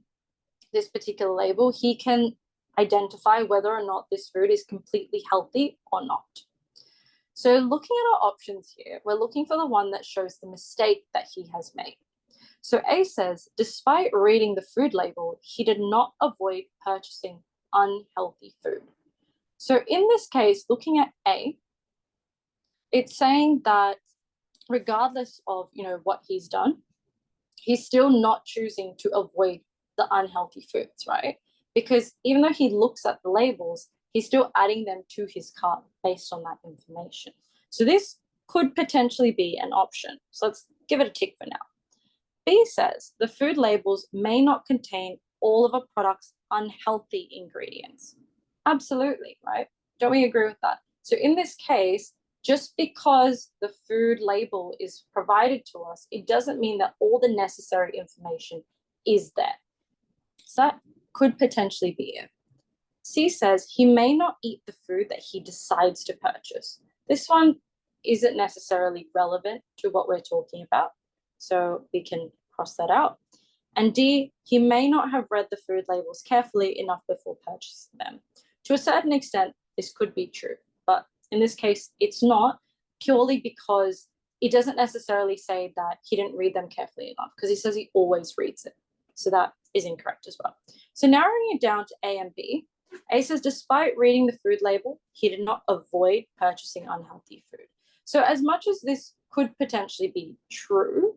this particular label, he can identify whether or not this food is completely healthy or not. So looking at our options here, we're looking for the one that shows the mistake that he has made. So A says, despite reading the food label, he did not avoid purchasing unhealthy food. So in this case, looking at A, it's saying that regardless of, what he's done, he's still not choosing to avoid the unhealthy foods, right? Because even though he looks at the labels, he's still adding them to his cart based on that information. So this could potentially be an option. So let's give it a tick for now. B says the food labels may not contain all of a product's unhealthy ingredients. Absolutely, right? Don't we agree with that? So in this case, Just because the food label is provided to us, it doesn't mean that all the necessary information is there. So that could potentially be it. C says he may not eat the food that he decides to purchase. This one isn't necessarily relevant to what we're talking about, so we can cross that out. And D, he may not have read the food labels carefully enough before purchasing them. To a certain extent, this could be true, but in this case, it's not, purely because it doesn't necessarily say that he didn't read them carefully enough, because he says he always reads it. So that is incorrect as well. So narrowing it down to A and B, A says despite reading the food label, he did not avoid purchasing unhealthy food. So as much as this could potentially be true,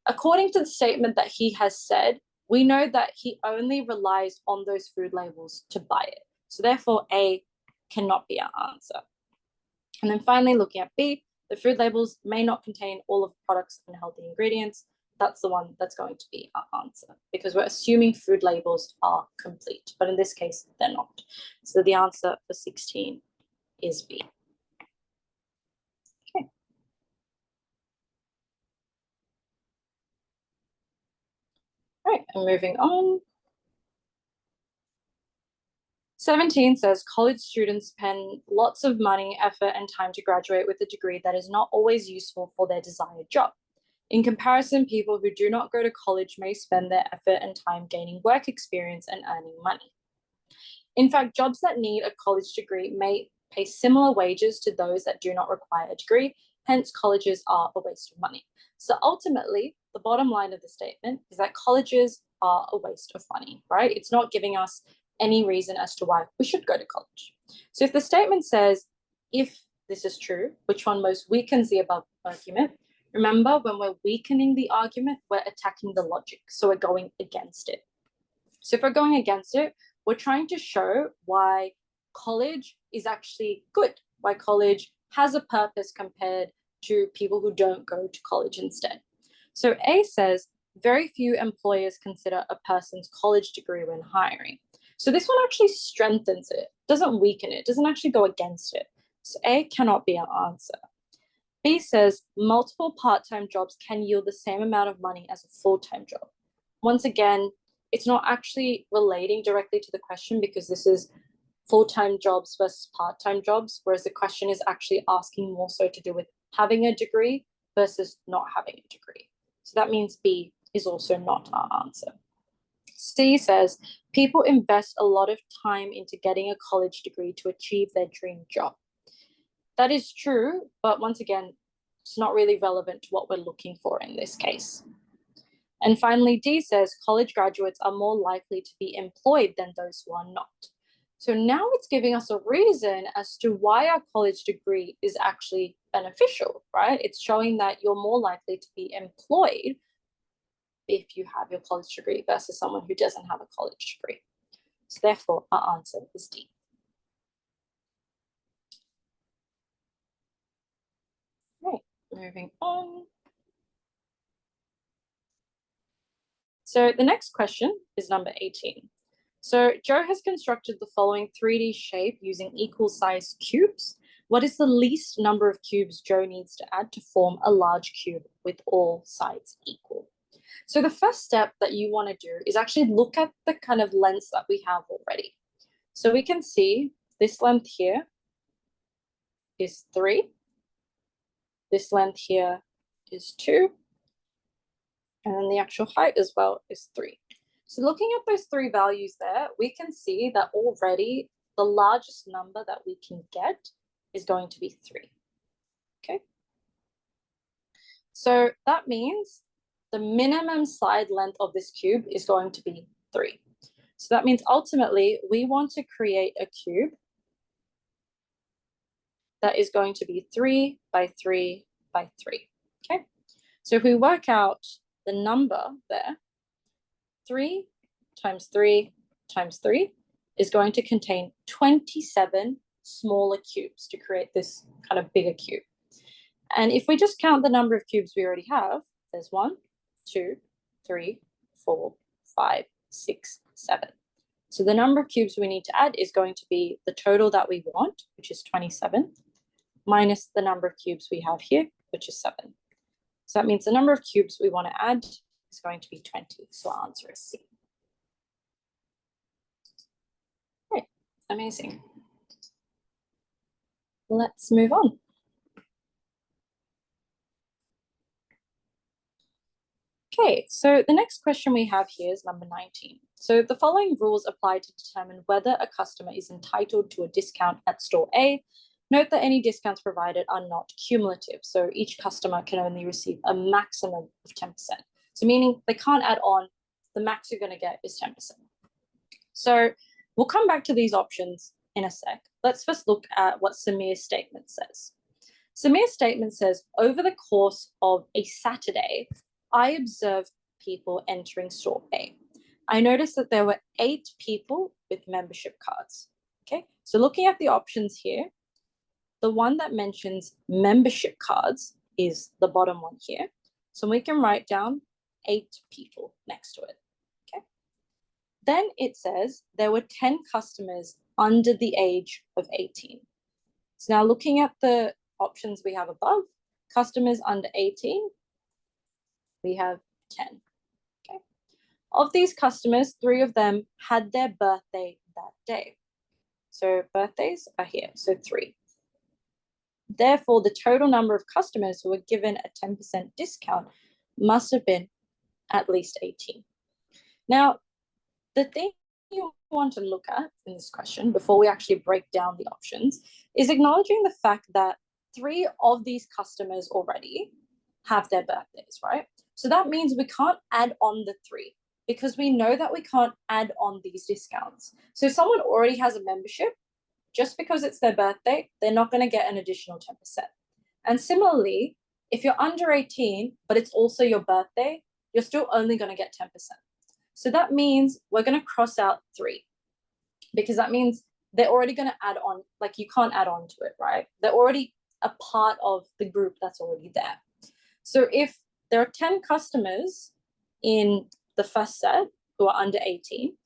according to the statement that he has said, we know that he only relies on those food labels to buy it. So therefore, A cannot be our answer. And then finally, looking at B, the food labels may not contain all of the products and healthy ingredients. That's the one that's going to be our answer, because we're assuming food labels are complete, but in this case, they're not. So the answer for 16 is B. Okay. All right, and moving on. 17 says college students spend lots of money, effort, and time to graduate with a degree that is not always useful for their desired job. In comparison, people who do not go to college may spend their effort and time gaining work experience and earning money. In fact, jobs that need a college degree may pay similar wages to those that do not require a degree. Hence, colleges are a waste of money. So ultimately, the bottom line of the statement is that colleges are a waste of money, right? It's not giving us any reason as to why we should go to college. So if the statement says, if this is true, which one most weakens the above argument? Remember, when we're weakening the argument, we're attacking the logic. So we're going against it. So if we're going against it, we're trying to show why college is actually good, why college has a purpose compared to people who don't go to college instead. So A says, very few employers consider a person's college degree when hiring. So this one actually strengthens it, doesn't weaken it, doesn't actually go against it. So A cannot be our answer. B says, multiple part-time jobs can yield the same amount of money as a full-time job. Once again, it's not actually relating directly to the question, because this is full-time jobs versus part-time jobs, whereas the question is actually asking more so to do with having a degree versus not having a degree. So that means B is also not our answer. C says, people invest a lot of time into getting a college degree to achieve their dream job. That is true, but once again, it's not really relevant to what we're looking for in this case. And finally, D says college graduates are more likely to be employed than those who are not. So now it's giving us a reason as to why our college degree is actually beneficial, right? It's showing that you're more likely to be employed if you have your college degree versus someone who doesn't have a college degree. So therefore, our answer is D. Right, moving on. So the next question is number 18. So Joe has constructed the following 3D shape using equal sized cubes. What is the least number of cubes Joe needs to add to form a large cube with all sides equal? So the first step that you want to do is actually look at the kind of lengths that we have already. So we can see this length here is 3. This length here is 2. And then the actual height as well is 3. So looking at those 3 values there, we can see that already the largest number that we can get is going to be 3. Okay. So that means the minimum side length of this cube is going to be 3. So that means ultimately we want to create a cube that is going to be 3 by 3 by 3. Okay. So if we work out the number there, 3 times 3 times 3 is going to contain 27 smaller cubes to create this kind of bigger cube. And if we just count the number of cubes we already have, there's 1, 2, 3, 4, 5, 6, 7. So the number of cubes we need to add is going to be the total that we want, which is 27, minus the number of cubes we have here, which is 7. So that means the number of cubes we want to add is going to be 20. So our answer is C. Great, amazing. Let's move on. Okay, so the next question we have here is number 19. So the following rules apply to determine whether a customer is entitled to a discount at store A. Note that any discounts provided are not cumulative, so each customer can only receive a maximum of 10%. So meaning they can't add on, the max you're going to get is 10%. So we'll come back to these options in a sec. Let's first look at what Samir's statement says. Samir's statement says, over the course of a Saturday, I observed people entering store A. I noticed that there were 8 people with membership cards. Okay, so looking at the options here, the one that mentions membership cards is the bottom one here. So we can write down 8 people next to it. Okay. Then it says there were 10 customers under the age of 18. So now looking at the options we have above, customers under 18, we have 10. Okay. Of these customers, 3 of them had their birthday that day. So birthdays are here, so 3. Therefore, the total number of customers who were given a 10% discount must have been at least 18. Now, the thing you want to look at in this question before we actually break down the options is acknowledging the fact that 3 of these customers already have their birthdays, right? So that means we can't add on the 3 because we know that we can't add on these discounts. So if someone already has a membership, just because it's their birthday, they're not going to get an additional 10%. And similarly, if you're under 18, but it's also your birthday, you're still only going to get 10%. So that means we're going to cross out 3 because that means they're already going to add on, like you can't add on to it, right? They're already a part of the group that's already there. So if there are 10 customers in the first set who are under 18,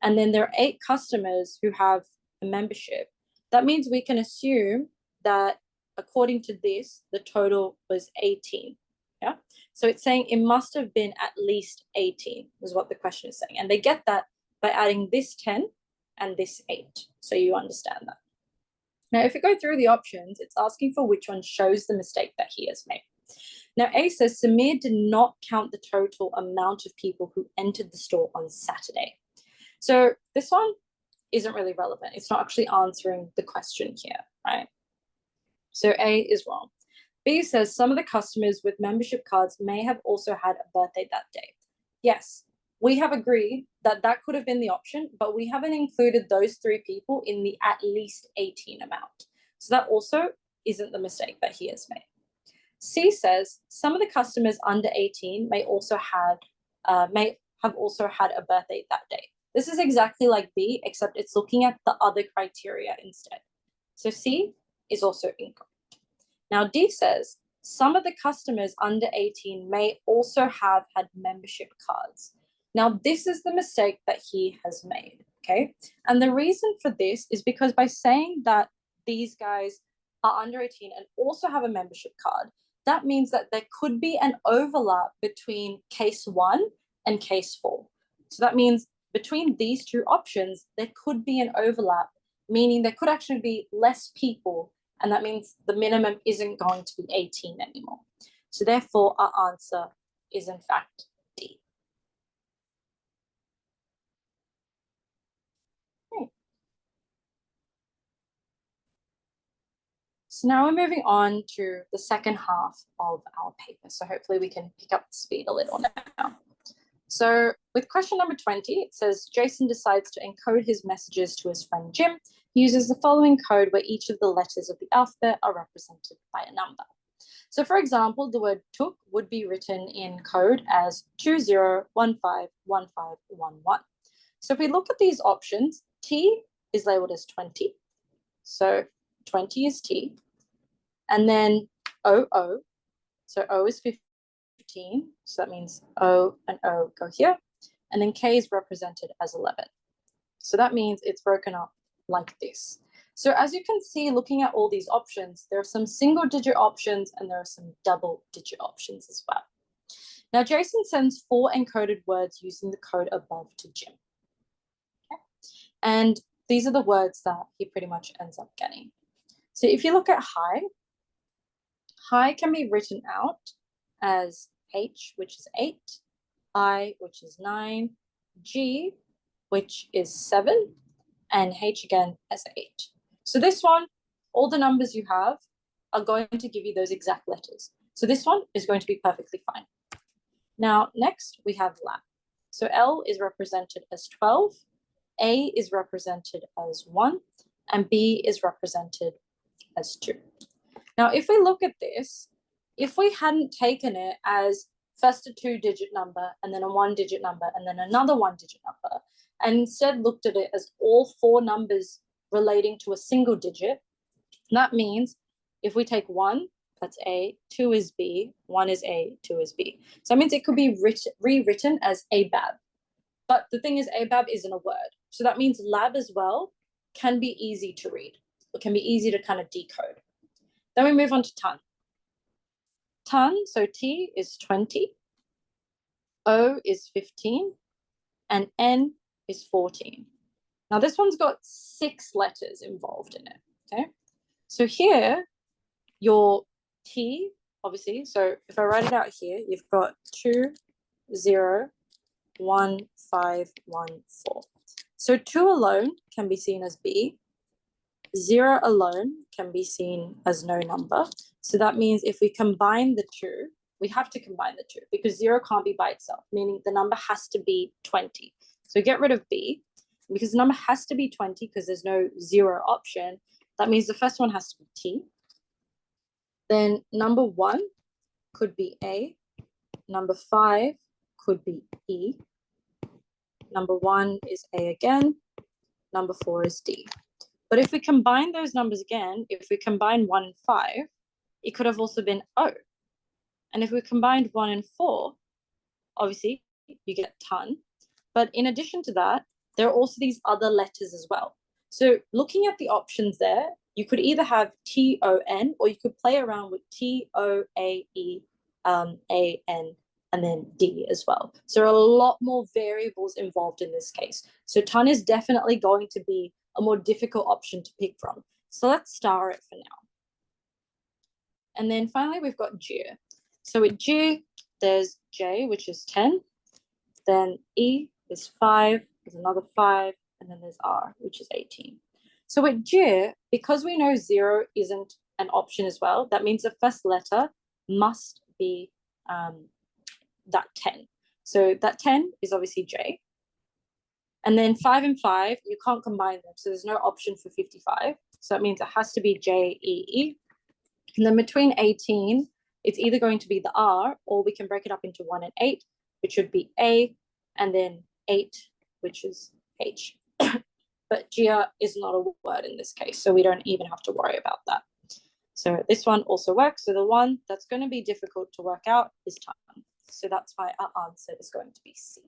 and then there are 8 customers who have a membership, that means we can assume that according to this, the total was 18. Yeah. So it's saying it must have been at least 18 is what the question is saying. And they get that by adding this 10 and this 8. So you understand that. Now, if we go through the options, it's asking for which one shows the mistake that he has made. Now, A says Samir did not count the total amount of people who entered the store on Saturday. So this one isn't really relevant. It's not actually answering the question here, right? So A is wrong. B says some of the customers with membership cards may have also had a birthday that day. Yes, we have agreed that that could have been the option, but we haven't included those 3 people in the at least 18 amount. So that also isn't the mistake that he has made. C says some of the customers under 18 may have also had a birthday that day. This is exactly like B, except it's looking at the other criteria instead. So C is also incorrect. Now D says some of the customers under 18 may also have had membership cards. Now this is the mistake that he has made, okay? And the reason for this is because by saying that these guys are under 18 and also have a membership card, that means that there could be an overlap between case 1 and case 4. So that means between these 2 options, there could be an overlap, meaning there could actually be less people, and that means the minimum isn't going to be 18 anymore. So therefore, our answer is in fact D. Okay. So now we're moving on to the second half of our paper. So hopefully we can pick up the speed a little now. So with question number 20, it says Jason decides to encode his messages to his friend Jim. He uses the following code where each of the letters of the alphabet are represented by a number. So for example, the word took would be written in code as 20151511. So if we look at these options, T is labeled as 20. So 20 is T. And then OO, so O is 15, so that means O and O go here. And then K is represented as 11. So that means it's broken up like this. So as you can see, looking at all these options, there are some single digit options and there are some double digit options as well. Now, Jason sends 4 encoded words using the code above to Jim. Okay. And these are the words that he pretty much ends up getting. So if you look at high can be written out as H, which is 8, I, which is 9, G, which is 7, and H again as 8. So this one, all the numbers you have are going to give you those exact letters. So this one is going to be perfectly fine. Now, next we have lab. So L is represented as 12, A is represented as 1, and B is represented as 2. Now, if we look at this, if we hadn't taken it as first a 2-digit number and then a 1-digit number and then another 1-digit number, and instead looked at it as all 4 numbers relating to a single digit, that means if we take 1, that's A, 2 is B, 1 is A, 2 is B. So that means it could be rewritten as ABAB. But the thing is, ABAB isn't a word. So that means lab as well can be easy to read. It can be easy to kind of decode. Then we move on to ton. Ton, so T is 20, O is 15, and N is 14. Now this one's got 6 letters involved in it, okay? So here, your T, obviously, so if I write it out here, you've got 2, 0, 1, 5, 1, 4. So 2 alone can be seen as B. 0 alone can be seen as no number. So that means if we combine the 2, we have to combine the 2 because 0 can't be by itself, meaning the number has to be 20. So get rid of B. Because the number has to be 20 because there's no 0 option, that means the first one has to be T. Then number 1 could be A. Number 5 could be E. Number 1 is A again. Number 4 is D. But if we combine those numbers again, if we combine 1 and 5, it could have also been O. And if we combined 1 and 4, obviously you get ton. But in addition to that, there are also these other letters as well. So looking at the options there, you could either have T-O-N or you could play around with T-O-A-E, A-N, and then D as well. So there are a lot more variables involved in this case. So ton is definitely going to be a more difficult option to pick from. So let's star it for now. And then finally, we've got G. So with G, there's J, which is 10. Then E is 5, there's another 5, and then there's R, which is 18. So with G, because we know 0 isn't an option as well, that means the first letter must be that 10. So that 10 is obviously J. And then 5 and 5, you can't combine them. So there's no option for 55. So that means it has to be J-E-E. And then between 18, it's either going to be the R, or we can break it up into 1 and 8, which would be A, and then 8, which is H. But Gia is not a word in this case, so we don't even have to worry about that. So this one also works. So the one that's going to be difficult to work out is ton. So that's why our answer is going to be C.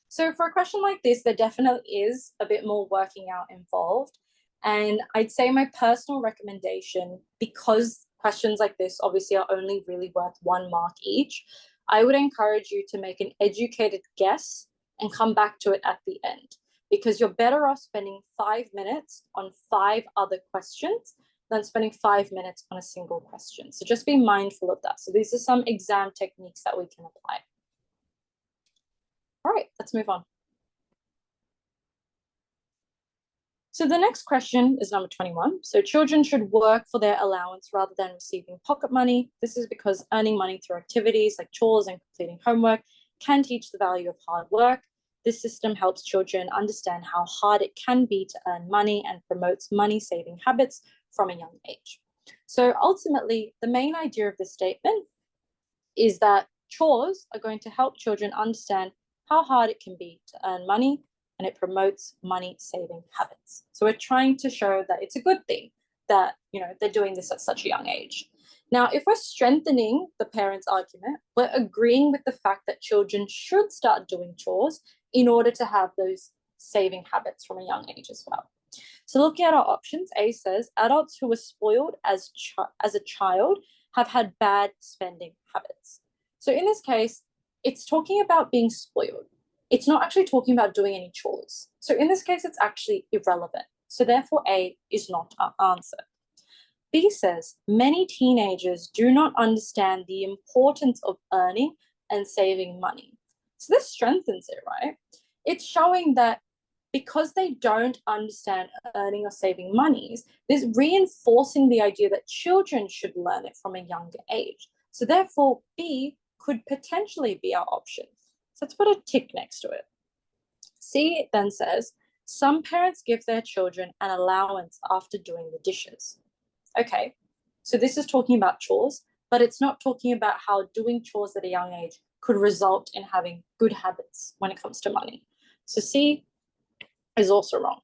So for a question like this, there definitely is a bit more working out involved. And I'd say my personal recommendation, because questions like this obviously are only really worth 1 mark each, I would encourage you to make an educated guess and come back to it at the end, because you're better off spending 5 minutes on 5 other questions than spending 5 minutes on a single question. So just be mindful of that. So these are some exam techniques that we can apply. All right, let's move on. So the next question is number 21. So children should work for their allowance rather than receiving pocket money. This is because earning money through activities like chores and completing homework can teach the value of hard work. This system helps children understand how hard it can be to earn money and promotes money-saving habits from a young age. So ultimately, the main idea of this statement is that chores are going to help children understand how hard it can be to earn money, and it promotes money-saving habits. So we're trying to show that it's a good thing that, they're doing this at such a young age. Now, if we're strengthening the parents' argument, we're agreeing with the fact that children should start doing chores in order to have those saving habits from a young age as well. So looking at our options, A says adults who were spoiled as a child have had bad spending habits. So in this case, it's talking about being spoiled. It's not actually talking about doing any chores. So in this case, it's actually irrelevant. So therefore, A is not our answer. B says many teenagers do not understand the importance of earning and saving money. So this strengthens it, right? It's showing that because they don't understand earning or saving monies, this reinforcing the idea that children should learn it from a younger age. So therefore, B could potentially be our option. So let's put a tick next to it. C then says, some parents give their children an allowance after doing the dishes. Okay, so this is talking about chores, but it's not talking about how doing chores at a young age could result in having good habits when it comes to money. So C is also wrong.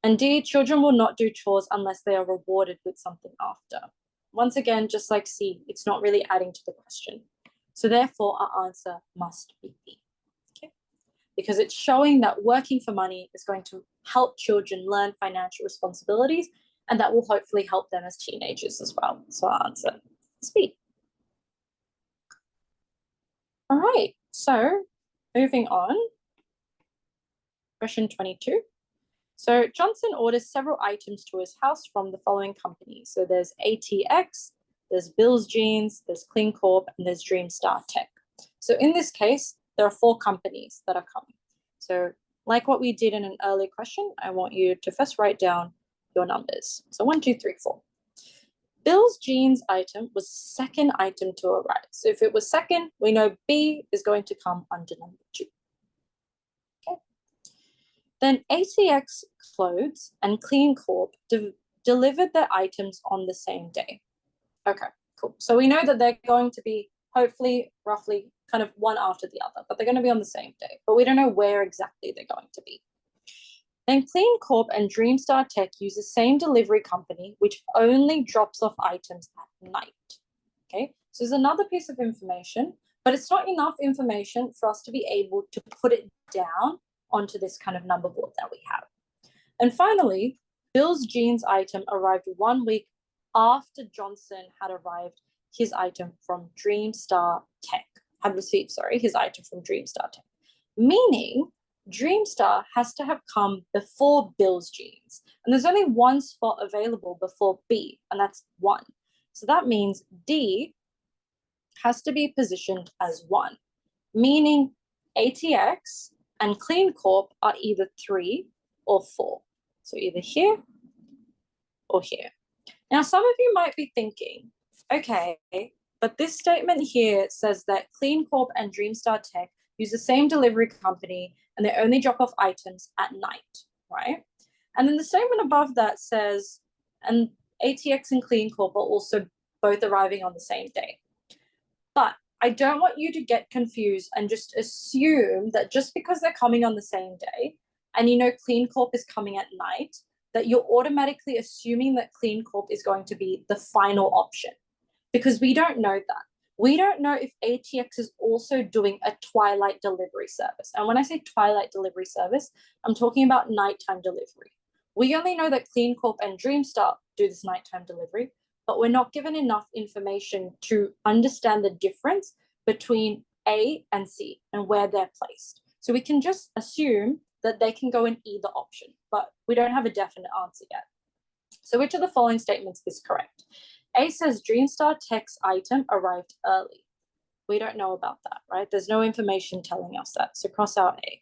And D, children will not do chores unless they are rewarded with something after. Once again, just like C, it's not really adding to the question. So therefore, our answer must be B. Okay? Because it's showing that working for money is going to help children learn financial responsibilities, and that will hopefully help them as teenagers as well. So our answer is B. All right, so moving on. Question 22. So Johnson orders several items to his house from the following companies. So there's ATX, there's Bill's Jeans, there's Clean Corp, and there's Dreamstar Tech. So in this case, there are 4 companies that are coming. So like what we did in an earlier question, I want you to first write down your numbers. So 1, 2, 3, 4. Bill's Jeans item was the second item to arrive. So if it was second, we know B is going to come under number 2. Then ATX Clothes and Clean Corp delivered their items on the same day. Okay, cool. So we know that they're going to be hopefully roughly kind of one after the other, but they're going to be on the same day, but we don't know where exactly they're going to be. Then Clean Corp and Dreamstar Tech use the same delivery company, which only drops off items at night. Okay, so there's another piece of information, but it's not enough information for us to be able to put it down onto this kind of number board that we have. And finally, Bill's Jeans item arrived 1 week after Johnson had arrived his item from Dreamstar Tech, had received, his item from Dreamstar Tech. Meaning, Dreamstar has to have come before Bill's Jeans. And there's only one spot available before B, and that's 1. So that means D has to be positioned as 1, meaning ATX and Clean Corp are either 3 or 4. So either here or here. Now, some of you might be thinking, okay, but this statement here says that Clean Corp and Dreamstar Tech use the same delivery company and they only drop off items at night, right? And then the statement above that says, and ATX and Clean Corp are also both arriving on the same day. But I don't want you to get confused and just assume that just because they're coming on the same day and you know Clean Corp is coming at night, that you're automatically assuming that Clean Corp is going to be the final option, because we don't know that. We don't know if ATX is also doing a twilight delivery service. And when I say twilight delivery service, I'm talking about nighttime delivery. We only know that Clean Corp and Dreamstar do this nighttime delivery, but we're not given enough information to understand the difference between A and C and where they're placed. So we can just assume that they can go in either option, but we don't have a definite answer yet. So which of the following statements is correct? A says Dreamstar Tech's item arrived early. We don't know about that, right? There's no information telling us that, so cross out A.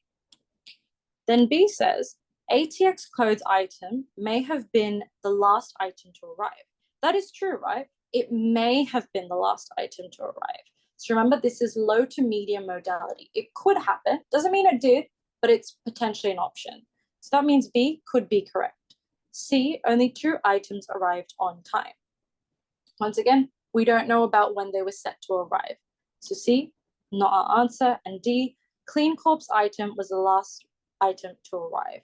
Then B says ATX Clothes item may have been the last item to arrive. That is true, right? It may have been the last item to arrive. So remember, this is low to medium modality. It could happen. Doesn't mean it did, but it's potentially an option. So that means B could be correct. C, only 2 items arrived on time. Once again, we don't know about when they were set to arrive. So C, not our answer. And D, Clean Corp's item was the last item to arrive.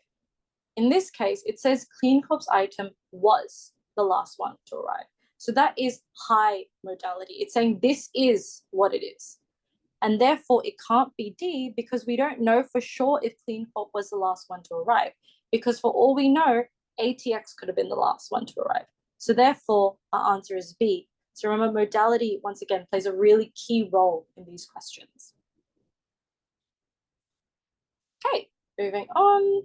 In this case, it says Clean Corp's item was the last one to arrive. So that is high modality. It's saying this is what it is. And therefore, it can't be D because we don't know for sure if Clean Corp was the last one to arrive. Because for all we know, ATX could have been the last one to arrive. So therefore, our answer is B. So remember, modality, once again, plays a really key role in these questions. Okay, moving on.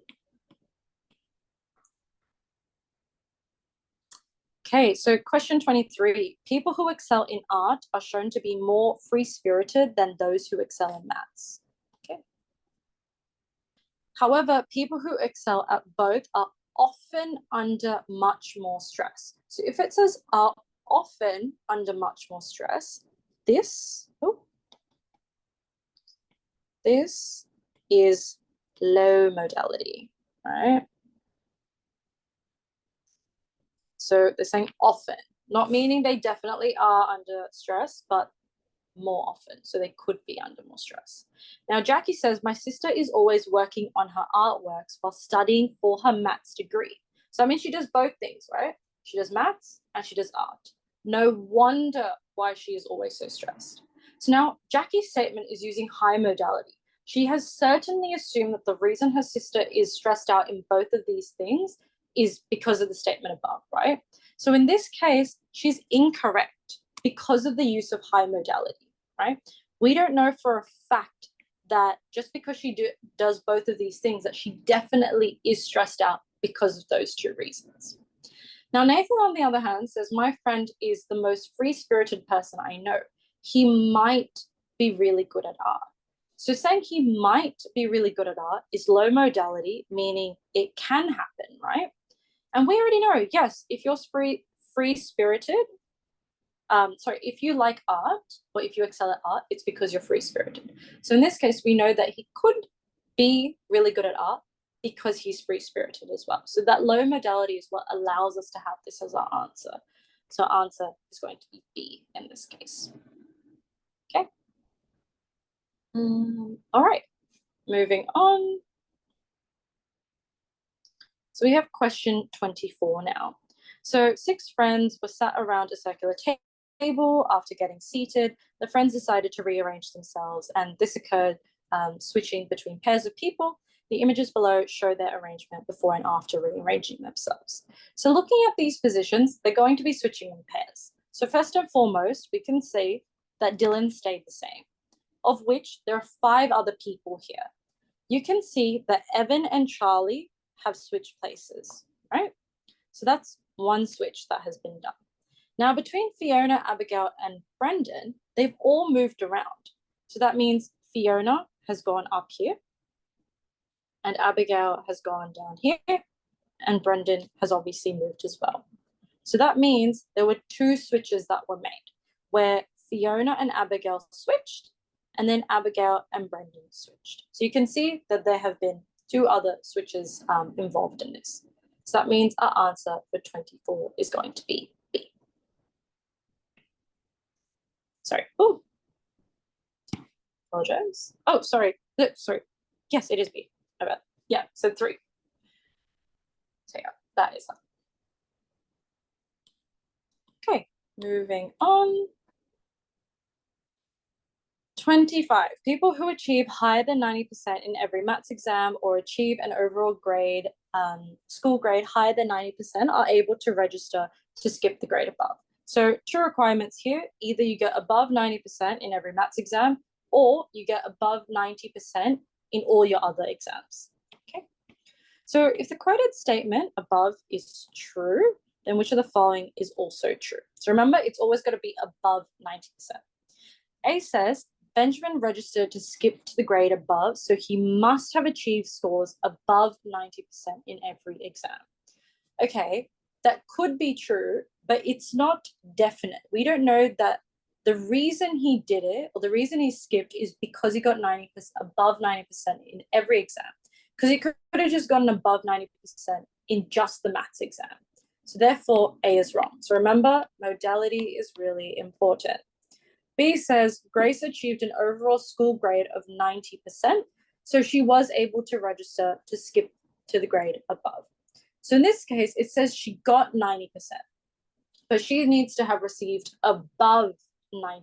Okay, so question 23. People who excel in art are shown to be more free-spirited than those who excel in maths. Okay. However, people who excel at both are often under much more stress. So if it says are often under much more stress, this is low modality, right? So they're saying often, not meaning they definitely are under stress, but more often. So they could be under more stress. Now, Jackie says, my sister is always working on her artworks while studying for her maths degree. So, I mean, she does both things, right? She does maths and she does art. No wonder why she is always so stressed. So now Jackie's statement is using high modality. She has certainly assumed that the reason her sister is stressed out in both of these things is because of the statement above, right? So in this case, she's incorrect because of the use of high modality, right? We don't know for a fact that just because she does both of these things, that she definitely is stressed out because of those two reasons. Now, Nathan, on the other hand, says, my friend is the most free-spirited person I know. He might be really good at art. So saying he might be really good at art is low modality, meaning it can happen, right? And we already know, yes, if you're free-spirited, if you like art or if you excel at art, it's because you're free-spirited. So in this case, we know that he could be really good at art because he's free-spirited as well. So that low modality is what allows us to have this as our answer. So our answer is going to be B in this case. Okay. All right, moving on. So we have question 24 now. So 6 friends were sat around a circular table. After getting seated, the friends decided to rearrange themselves, and this occurred switching between pairs of people. The images below show their arrangement before and after rearranging themselves. So looking at these positions, they're going to be switching in pairs. So first and foremost, we can see that Dylan stayed the same, of which there are 5 other people here. You can see that Evan and Charlie have switched places, right? So that's one switch that has been done. Now, between Fiona, Abigail, and Brendan, they've all moved around. So that means Fiona has gone up here, and Abigail has gone down here, and Brendan has obviously moved as well. So that means there were 2 switches that were made, where Fiona and Abigail switched, and then Abigail and Brendan switched. So you can see that there have been 2 other switches involved in this. So that means our answer for 24 is going to be B. Sorry. Oh, apologize. Oh, sorry. Sorry. Yes, it is B. I bet. Yeah, so 3. So yeah, that is that. Okay, moving on. 25. People who achieve higher than 90% in every maths exam or achieve an overall grade, school grade higher than 90% are able to register to skip the grade above. So 2 requirements here. Either you get above 90% in every maths exam, or you get above 90% in all your other exams. Okay. So if the quoted statement above is true, then which of the following is also true? So remember, it's always going to be above 90%. A says, Benjamin registered to skip to the grade above, so he must have achieved scores above 90% in every exam. Okay, that could be true, but it's not definite. We don't know that the reason he did it or the reason he skipped is because he got 90% above 90% in every exam. Because he could have just gotten above 90% in just the maths exam. So therefore, A is wrong. So remember, modality is really important. B says Grace achieved an overall school grade of 90%, so she was able to register to skip to the grade above. So in this case, it says she got 90%, but she needs to have received above 90%.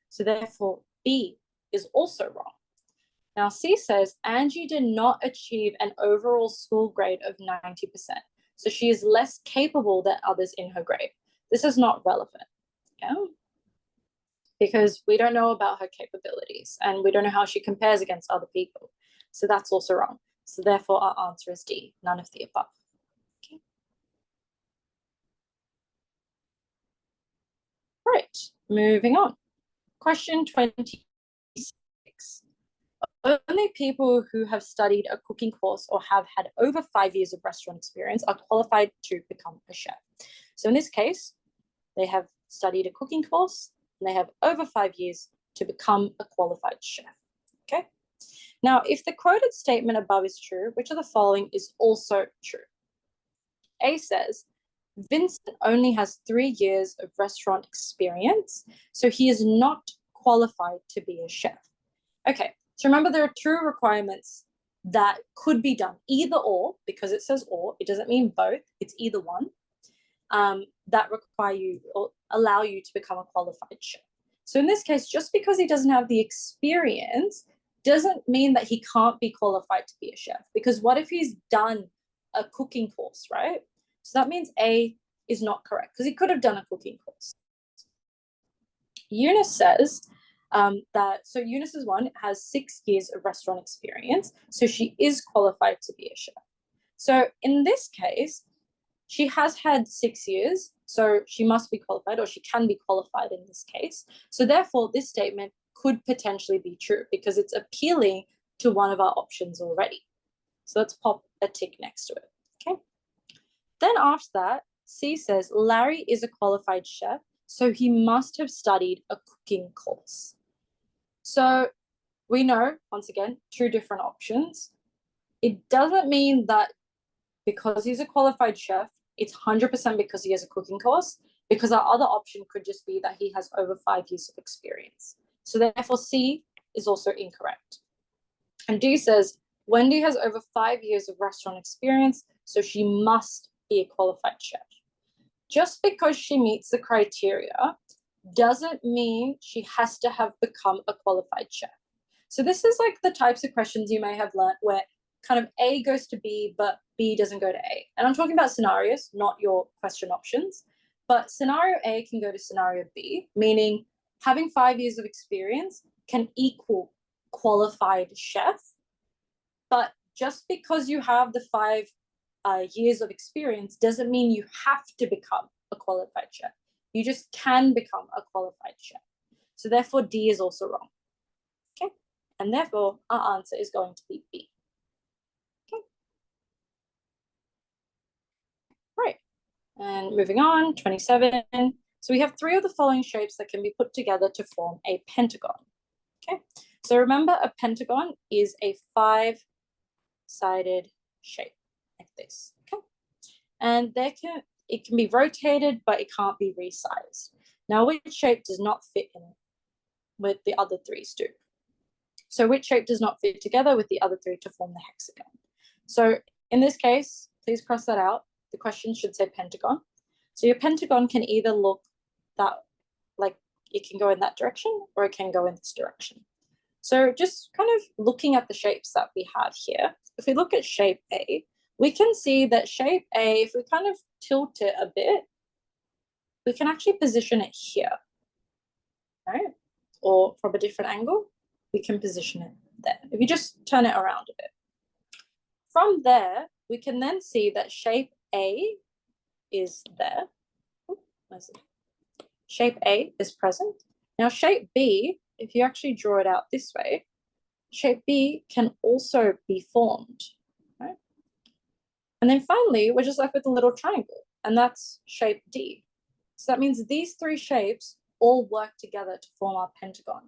So therefore, B is also wrong. Now, C says Angie did not achieve an overall school grade of 90%. So she is less capable than others in her grade. This is not relevant. Yeah. Because we don't know about her capabilities and we don't know how she compares against other people. So that's also wrong. So therefore, our answer is D, none of the above. Okay. Right, moving on. Question 26. Only people who have studied a cooking course or have had over 5 years of restaurant experience are qualified to become a chef. So in this case, they have studied a cooking course and they have over 5 years to become a qualified chef. Okay. Now, if the quoted statement above is true, which of the following is also true? A says, Vincent only has 3 years of restaurant experience, so he is not qualified to be a chef. Okay, so remember there are two requirements that could be done, either or, because it says or, it doesn't mean both, it's either one, that require you or allow you to become a qualified chef. So in this case, just because he doesn't have the experience doesn't mean that he can't be qualified to be a chef, because what if he's done a cooking course, right? So that means A is not correct, because he could have done a cooking course. Eunice says so Eunice's one has 6 years of restaurant experience, so she is qualified to be a chef. So in this case, she has had 6 years, so she must be qualified, or she can be qualified in this case. So therefore, this statement could potentially be true because it's appealing to one of our options already. So let's pop a tick next to it. Okay. Then after that, C says Larry is a qualified chef, so he must have studied a cooking course. So we know, once again, two different options. It doesn't mean that because he's a qualified chef, it's 100% because he has a cooking course, because our other option could just be that he has over 5 years of experience. So therefore, C is also incorrect. And D says Wendy has over 5 years of restaurant experience, so she must be a qualified chef. Just because she meets the criteria doesn't mean she has to have become a qualified chef. So this is like the types of questions you may have learned where kind of A goes to B, but B doesn't go to A. And I'm talking about scenarios, not your question options. But scenario A can go to scenario B, meaning having 5 years of experience can equal qualified chef. But just because you have the 5 years of experience doesn't mean you have to become a qualified chef. You just can become a qualified chef. So therefore, D is also wrong. Okay, and therefore our answer is going to be B. Okay, right. And moving on, 27. So we have 3 of the following shapes that can be put together to form a pentagon. Okay, so remember a pentagon is a 5-sided shape like this. Okay, and it can be rotated, but it can't be resized. Now, which shape does not fit in it with the other 3s do? So which shape does not fit together with the other 3 to form the hexagon? So in this case, please cross that out. The question should say pentagon. So your pentagon can either look that, like it can go in that direction, or it can go in this direction. So just kind of looking at the shapes that we have here, if we look at shape A, we can see that shape A, if we kind of tilt it a bit, we can actually position it here, right? Or from a different angle, we can position it there. If you just turn it around a bit. From there, we can then see that shape A is there. Shape A is present. Now shape B, if you actually draw it out this way, shape B can also be formed, right? And then finally, we're just left with a little triangle, and that's shape D. So that means these 3 shapes all work together to form our pentagon.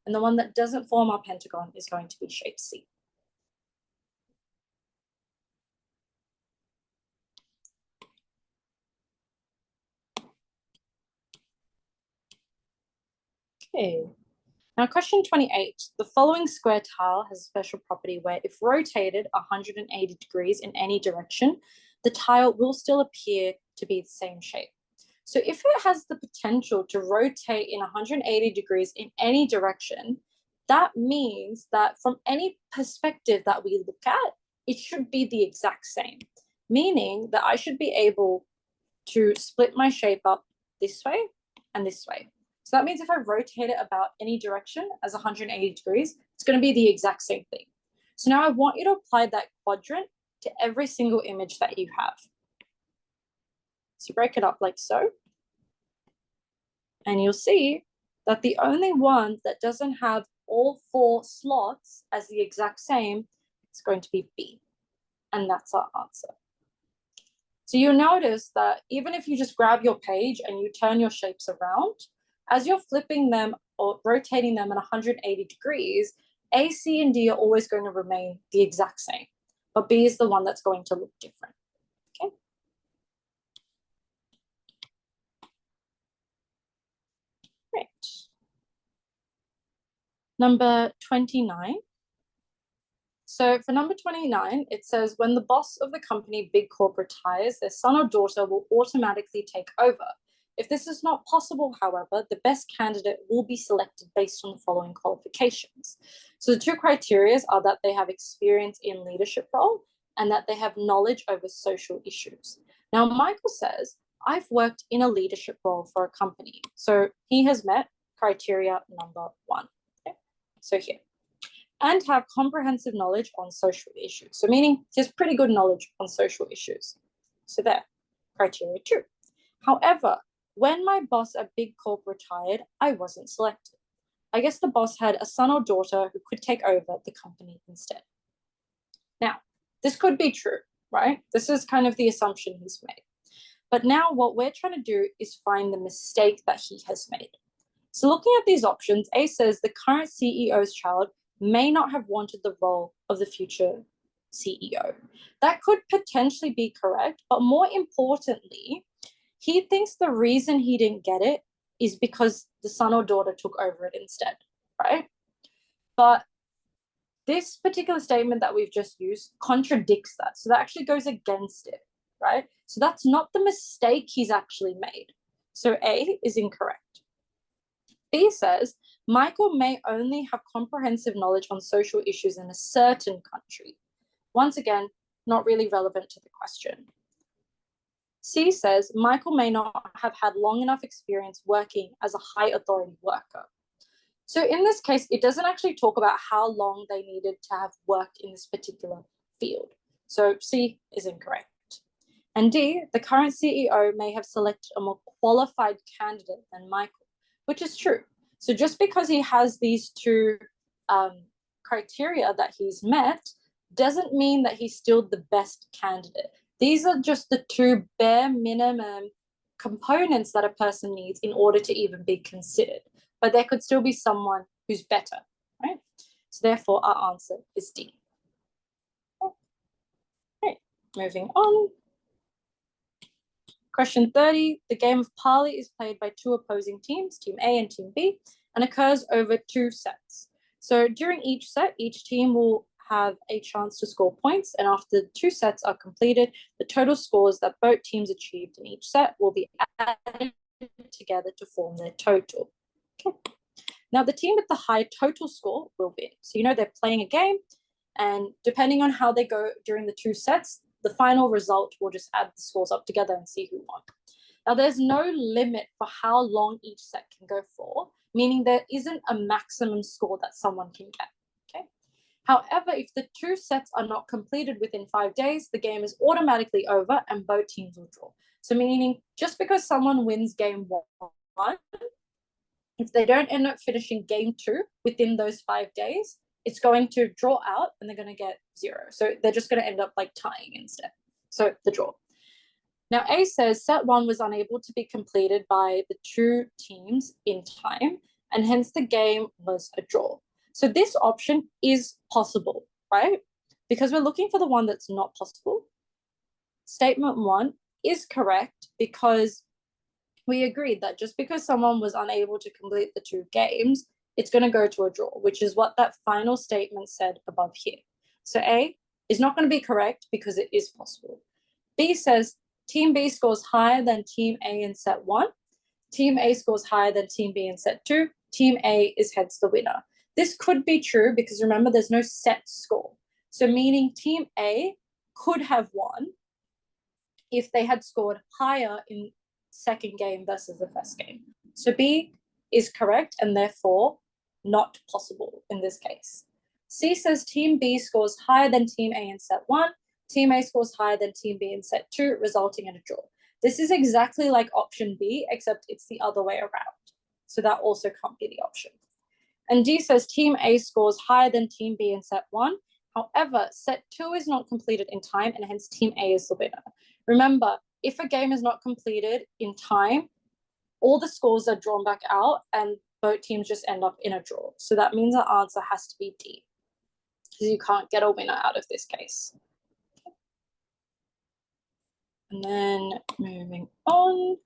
And the one that doesn't form our pentagon is going to be shape C. Okay. Now, question 28. The following square tile has a special property where if rotated 180 degrees in any direction, the tile will still appear to be the same shape. So if it has the potential to rotate in 180 degrees in any direction, that means that from any perspective that we look at, it should be the exact same, meaning that I should be able to split my shape up this way and this way. So that means if I rotate it about any direction as 180 degrees, it's going to be the exact same thing. So now I want you to apply that quadrant to every single image that you have. So break it up like so. And you'll see that the only one that doesn't have all 4 slots as the exact same is going to be B. And that's our answer. So you'll notice that even if you just grab your page and you turn your shapes around, as you're flipping them or rotating them at 180 degrees, A, C, and D are always going to remain the exact same, but B is the one that's going to look different, okay? Great. Number 29. So for number 29, it says, when the boss of the company Big Corp retires, their son or daughter will automatically take over. If this is not possible, however, the best candidate will be selected based on the following qualifications. So the 2 criteria are that they have experience in leadership role and that they have knowledge over social issues. Now, Michael says, I've worked in a leadership role for a company. So he has met criteria number 1. Okay? So here. And have comprehensive knowledge on social issues. So meaning he has pretty good knowledge on social issues. So there, criteria 2. However, when my boss at Big Corp retired, I wasn't selected. I guess the boss had a son or daughter who could take over the company instead. Now, this could be true, right? This is kind of the assumption he's made. But now what we're trying to do is find the mistake that he has made. So looking at these options, A says the current CEO's child may not have wanted the role of the future CEO. That could potentially be correct, but more importantly, he thinks the reason he didn't get it is because the son or daughter took over it instead, right? But this particular statement that we've just used contradicts that. So that actually goes against it, right? So that's not the mistake he's actually made. So A is incorrect. B says, Michael may only have comprehensive knowledge on social issues in a certain country. Once again, not really relevant to the question. C says, Michael may not have had long enough experience working as a high authority worker. So in this case, it doesn't actually talk about how long they needed to have worked in this particular field. So C is incorrect. And D, the current CEO may have selected a more qualified candidate than Michael, which is true. So just because he has these 2 criteria that he's met doesn't mean that he's still the best candidate. These are just the 2 bare minimum components that a person needs in order to even be considered. But there could still be someone who's better, right? So therefore, our answer is D. Okay, moving on. Question 30, the game of Parley is played by 2 opposing teams, Team A and Team B, and occurs over 2 sets. So during each set, each team will have a chance to score points, and after the 2 sets are completed, the total scores that both teams achieved in each set will be added together to form their total. Okay. Now, the team with the high total score will win. So you know they're playing a game, and depending on how they go during the 2 sets, the final result will just add the scores up together and see who won. Now, there's no limit for how long each set can go for, meaning there isn't a maximum score that someone can get, okay? However, if the 2 sets are not completed within 5 days, the game is automatically over and both teams will draw. So meaning just because someone wins game 1, if they don't end up finishing game 2 within those 5 days, it's going to draw out and they're going to get 0. So they're just going to end up like tying instead. So the draw. Now, A says set 1 was unable to be completed by the 2 teams in time, and hence the game was a draw. So this option is possible, right? Because we're looking for the one that's not possible. Statement 1 is correct because we agreed that just because someone was unable to complete the 2 games, it's going to go to a draw, which is what that final statement said above here. So A is not going to be correct because it is possible. B says Team B scores higher than Team A in set 1. Team A scores higher than Team B in set 2. Team A is hence the winner. This could be true because remember, there's no set score. So meaning team A could have won if they had scored higher in second game versus the first game. So B is correct and therefore not possible in this case. C says team B scores higher than team A in set 1. Team A scores higher than team B in set 2, resulting in a draw. This is exactly like option B, except it's the other way around. So that also can't be the option. And D says team A scores higher than team B in set 1. However, set 2 is not completed in time, and hence team A is the winner. Remember, if a game is not completed in time, all the scores are drawn back out and both teams just end up in a draw. So that means the answer has to be D, because you can't get a winner out of this case. And then moving on.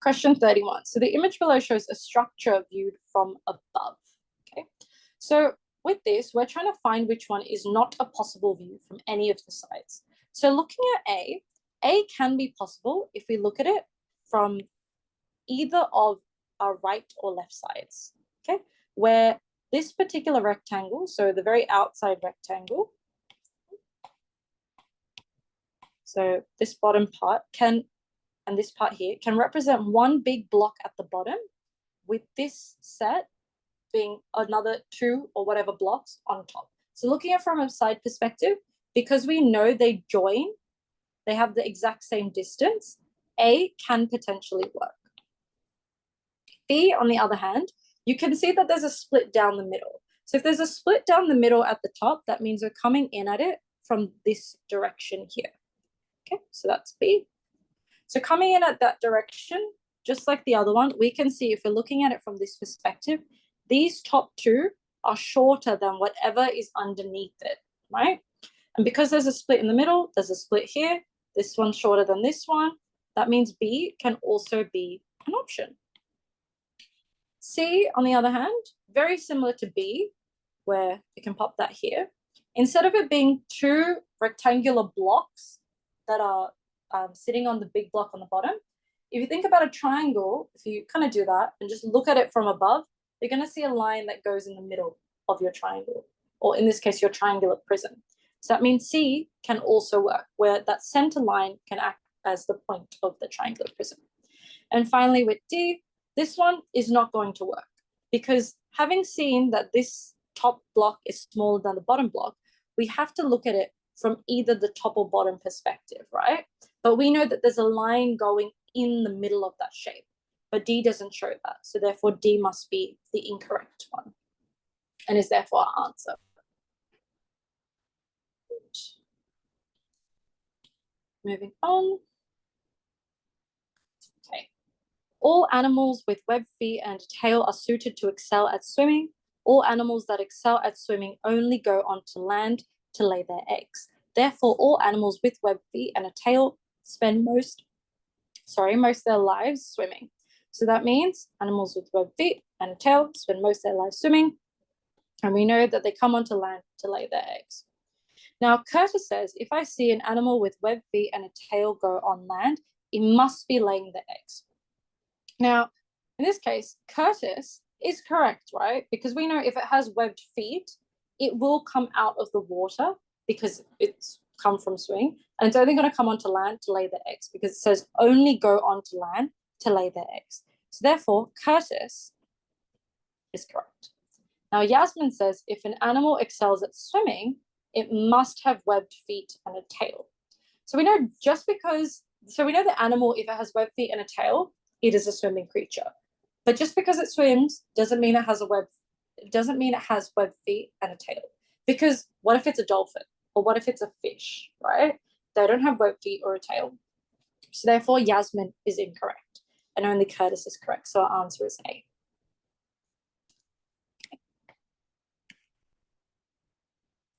Question 31. So the image below shows a structure viewed from above. Okay. So with this, we're trying to find which one is not a possible view from any of the sides. So looking at A can be possible if we look at it from either of our right or left sides, okay? Where this particular rectangle, so the very outside rectangle, so this bottom part can, and this part here, can represent one big block at the bottom, with this set being another 2 or whatever blocks on top. So looking at it from a side perspective, because we know they join, they have the exact same distance, A can potentially work. B, on the other hand, you can see that there's a split down the middle. So if there's a split down the middle at the top, that means we're coming in at it from this direction here. Okay, so that's B. So coming in at that direction, just like the other one, we can see if we're looking at it from this perspective, these top 2 are shorter than whatever is underneath it, right? And because there's a split in the middle, there's a split here, this one's shorter than this one, that means B can also be an option. C, on the other hand, very similar to B, where you can pop that here. Instead of it being 2 rectangular blocks that are sitting on the big block on the bottom, if you think about a triangle, if you kind of do that and just look at it from above, you're going to see a line that goes in the middle of your triangle, or in this case, your triangular prism. So that means C can also work, where that center line can act as the point of the triangular prism. And finally, with D, this one is not going to work, because having seen that this top block is smaller than the bottom block, we have to look at it from either the top or bottom perspective, right? But we know that there's a line going in the middle of that shape, but D doesn't show that. So therefore D must be the incorrect one and is therefore our answer. Moving on. Okay. All animals with webbed feet and a tail are suited to excel at swimming. All animals that excel at swimming only go onto land to lay their eggs. Therefore, all animals with webbed feet and a tail spend most of their lives swimming. So that means animals with webbed feet and a tail spend most of their lives swimming. And we know that they come onto land to lay their eggs. Now, Curtis says, if I see an animal with webbed feet and a tail go on land, it must be laying the eggs. Now, in this case, Curtis is correct, right? Because we know if it has webbed feet, it will come out of the water because it's come from swimming, and it's only going to come onto land to lay the eggs, because it says only go onto land to lay their eggs. So therefore, Curtis is correct. Now, Yasmin says, if an animal excels at swimming, it must have webbed feet and a tail. So we know the animal, if it has webbed feet and a tail, it is a swimming creature. But just because it swims doesn't mean it has webbed feet and a tail. Because what if it's a dolphin? Or what if it's a fish, right? They don't have webbed feet or a tail. So therefore, Yasmin is incorrect. And only Curtis is correct. So our answer is A.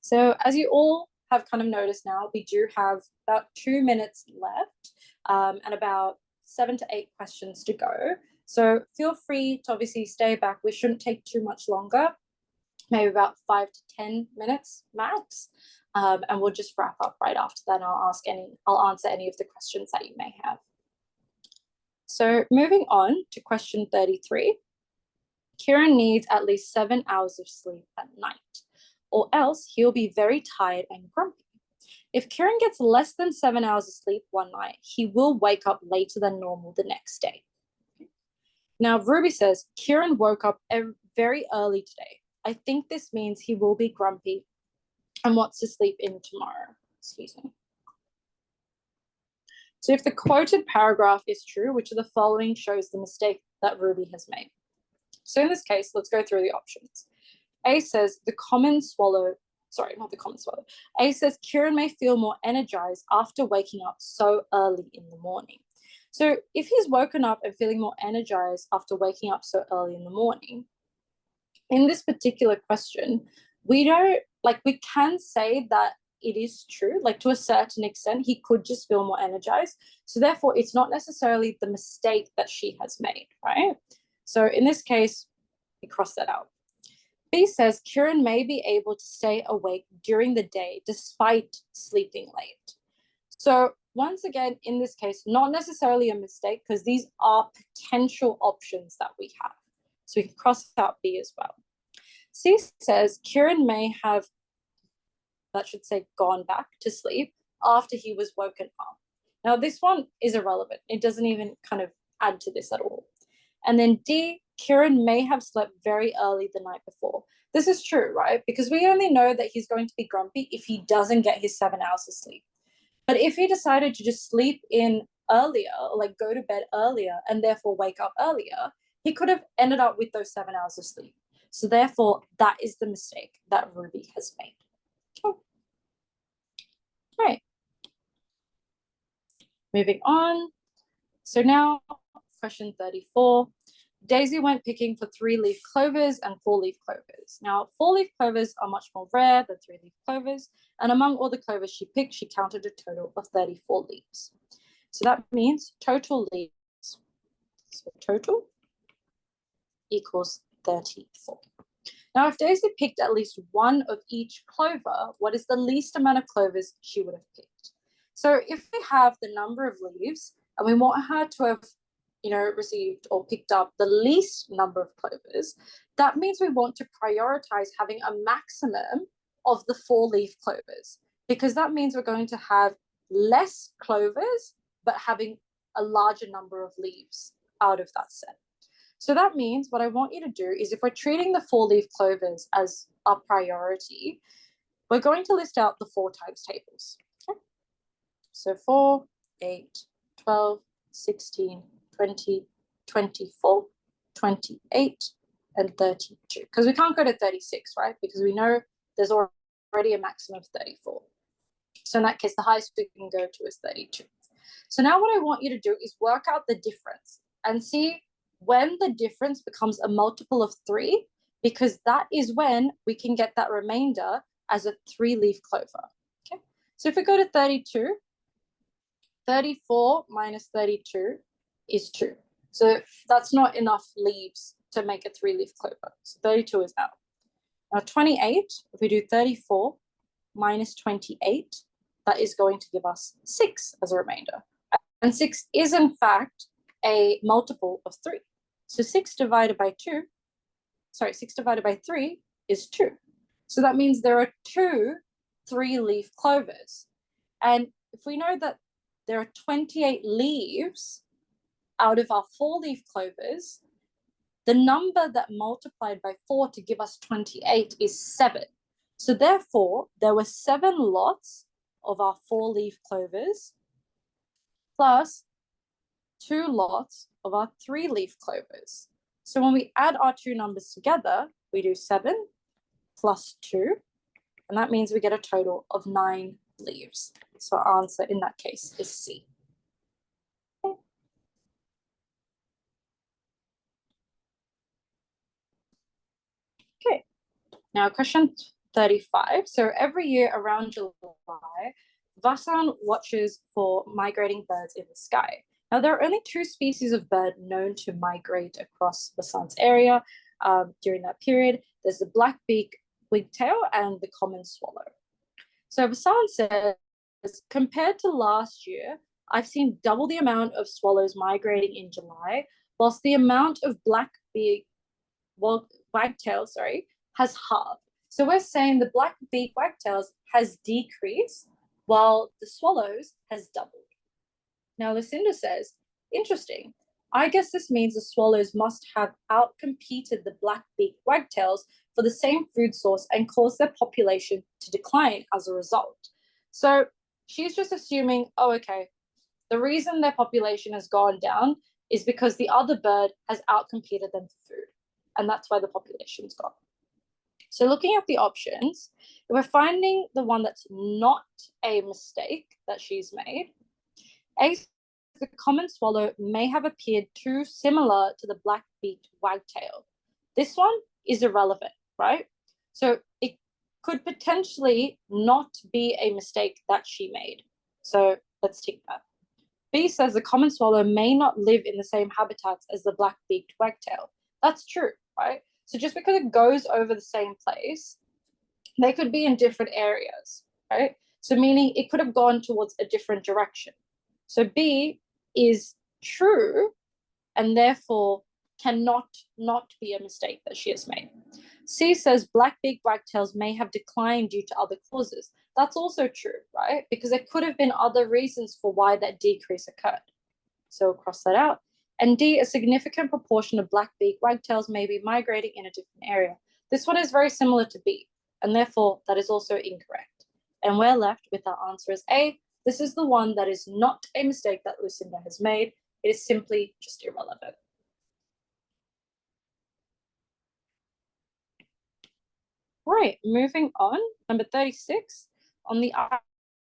So as you all have kind of noticed now, we do have about 2 minutes left and about 7 to 8 questions to go. So feel free to obviously stay back. We shouldn't take too much longer, maybe about 5 to 10 minutes max. And we'll just wrap up right after that. And I'll answer any of the questions that you may have. So moving on to question 33. Kieran needs at least 7 hours of sleep at night, or else he'll be very tired and grumpy. If Kieran gets less than 7 hours of sleep one night, he will wake up later than normal the next day. Now, Ruby says, Kieran woke up very early today. I think this means he will be grumpy and wants to sleep in tomorrow. Excuse me. So if the quoted paragraph is true, which of the following shows the mistake that Ruby has made? So in this case, let's go through the options. A says the common swallow, sorry, not the common swallow. A says Kieran may feel more energized after waking up so early in the morning. So if he's woken up and feeling more energized after waking up so early in the morning, in this particular question, we can say that it is true, like to a certain extent, he could just feel more energized. So therefore, it's not necessarily the mistake that she has made, right? So in this case, we cross that out. B says Kieran may be able to stay awake during the day despite sleeping late. So once again, in this case, not necessarily a mistake because these are potential options that we have. So we can cross out B as well. C says Kieran may have, that should say, gone back to sleep after he was woken up. Now, this one is irrelevant. It doesn't even kind of add to this at all. And then D, Kieran may have slept very early the night before. This is true, right? Because we only know that he's going to be grumpy if he doesn't get his 7 hours of sleep. But if he decided to just sleep in earlier, or like go to bed earlier and therefore wake up earlier, he could have ended up with those 7 hours of sleep. So therefore, that is the mistake that Ruby has made. Okay. All right. Moving on. So now, question 34. Daisy went picking for 3-leaf clovers and 4-leaf clovers. Now, 4-leaf clovers are much more rare than 3-leaf clovers, and among all the clovers she picked, she counted a total of 34 leaves. So that means total leaves. So total equals 34. Now, if Daisy picked at least one of each clover, what is the least amount of clovers she would have picked? So if we have the number of leaves and we want her to have received or picked up the least number of clovers, that means we want to prioritize having a maximum of the 4-leaf clovers, because that means we're going to have less clovers, but having a larger number of leaves out of that set. So that means what I want you to do is, if we're treating the 4-leaf clovers as our priority, we're going to list out the 4 times tables. Okay? So 4, 8, 12, 16, 20, 24, 28, and 32. Because we can't go to 36, right? Because we know there's already a maximum of 34. So in that case, the highest we can go to is 32. So now what I want you to do is work out the difference and see when the difference becomes a multiple of 3, because that is when we can get that remainder as a 3-leaf clover. Okay. So if we go to 32, 34 minus 32 is 2. So that's not enough leaves to make a 3-leaf clover. So 32 is out. Now 28, if we do 34 minus 28, that is going to give us 6 as a remainder. And 6 is in fact a multiple of 3. So 6 divided by 3 is 2. So that means there are 2 3-leaf clovers. And if we know that there are 28 leaves out of our 4-leaf clovers, the number that multiplied by 4 to give us 28 is 7. So therefore, there were 7 lots of our 4-leaf clovers plus 2 lots of our 3-leaf clovers. So when we add our 2 numbers together, we do 7 plus 2, and that means we get a total of 9 leaves. So our answer in that case is C. Okay, now question 35. So every year around July, Vasan watches for migrating birds in the sky. Now, there are only 2 species of bird known to migrate across Vasan's area during that period. There's the black-beak wigtail and the common swallow. So Vasan says, compared to last year, I've seen double the amount of swallows migrating in July, whilst the amount of black-beak wagtail, has halved. So we're saying the black-beaked wagtails has decreased while the swallows has doubled. Now Lucinda says, interesting. I guess this means the swallows must have outcompeted the black-beaked wagtails for the same food source and caused their population to decline as a result. So she's just assuming, oh, okay, the reason their population has gone down is because the other bird has outcompeted them for food. And that's why the population's gone. So looking at the options, we're finding the one that's not a mistake that she's made. A, the common swallow may have appeared too similar to the black-beaked wagtail. This one is irrelevant, right? So it could potentially not be a mistake that she made. So let's take that. B says the common swallow may not live in the same habitats as the black-beaked wagtail. That's true, right? So just because it goes over the same place, they could be in different areas, right? So meaning it could have gone towards a different direction. So B is true and therefore cannot not be a mistake that she has made. C says black-beaked wagtails may have declined due to other causes. That's also true, right? Because there could have been other reasons for why that decrease occurred. So we'll cross that out. And D, a significant proportion of black-beaked wagtails may be migrating in a different area. This one is very similar to B, and therefore that is also incorrect. And we're left with our answer as A. This is the one that is not a mistake that Lucinda has made. It is simply just irrelevant. Right, moving on. Number 36. On the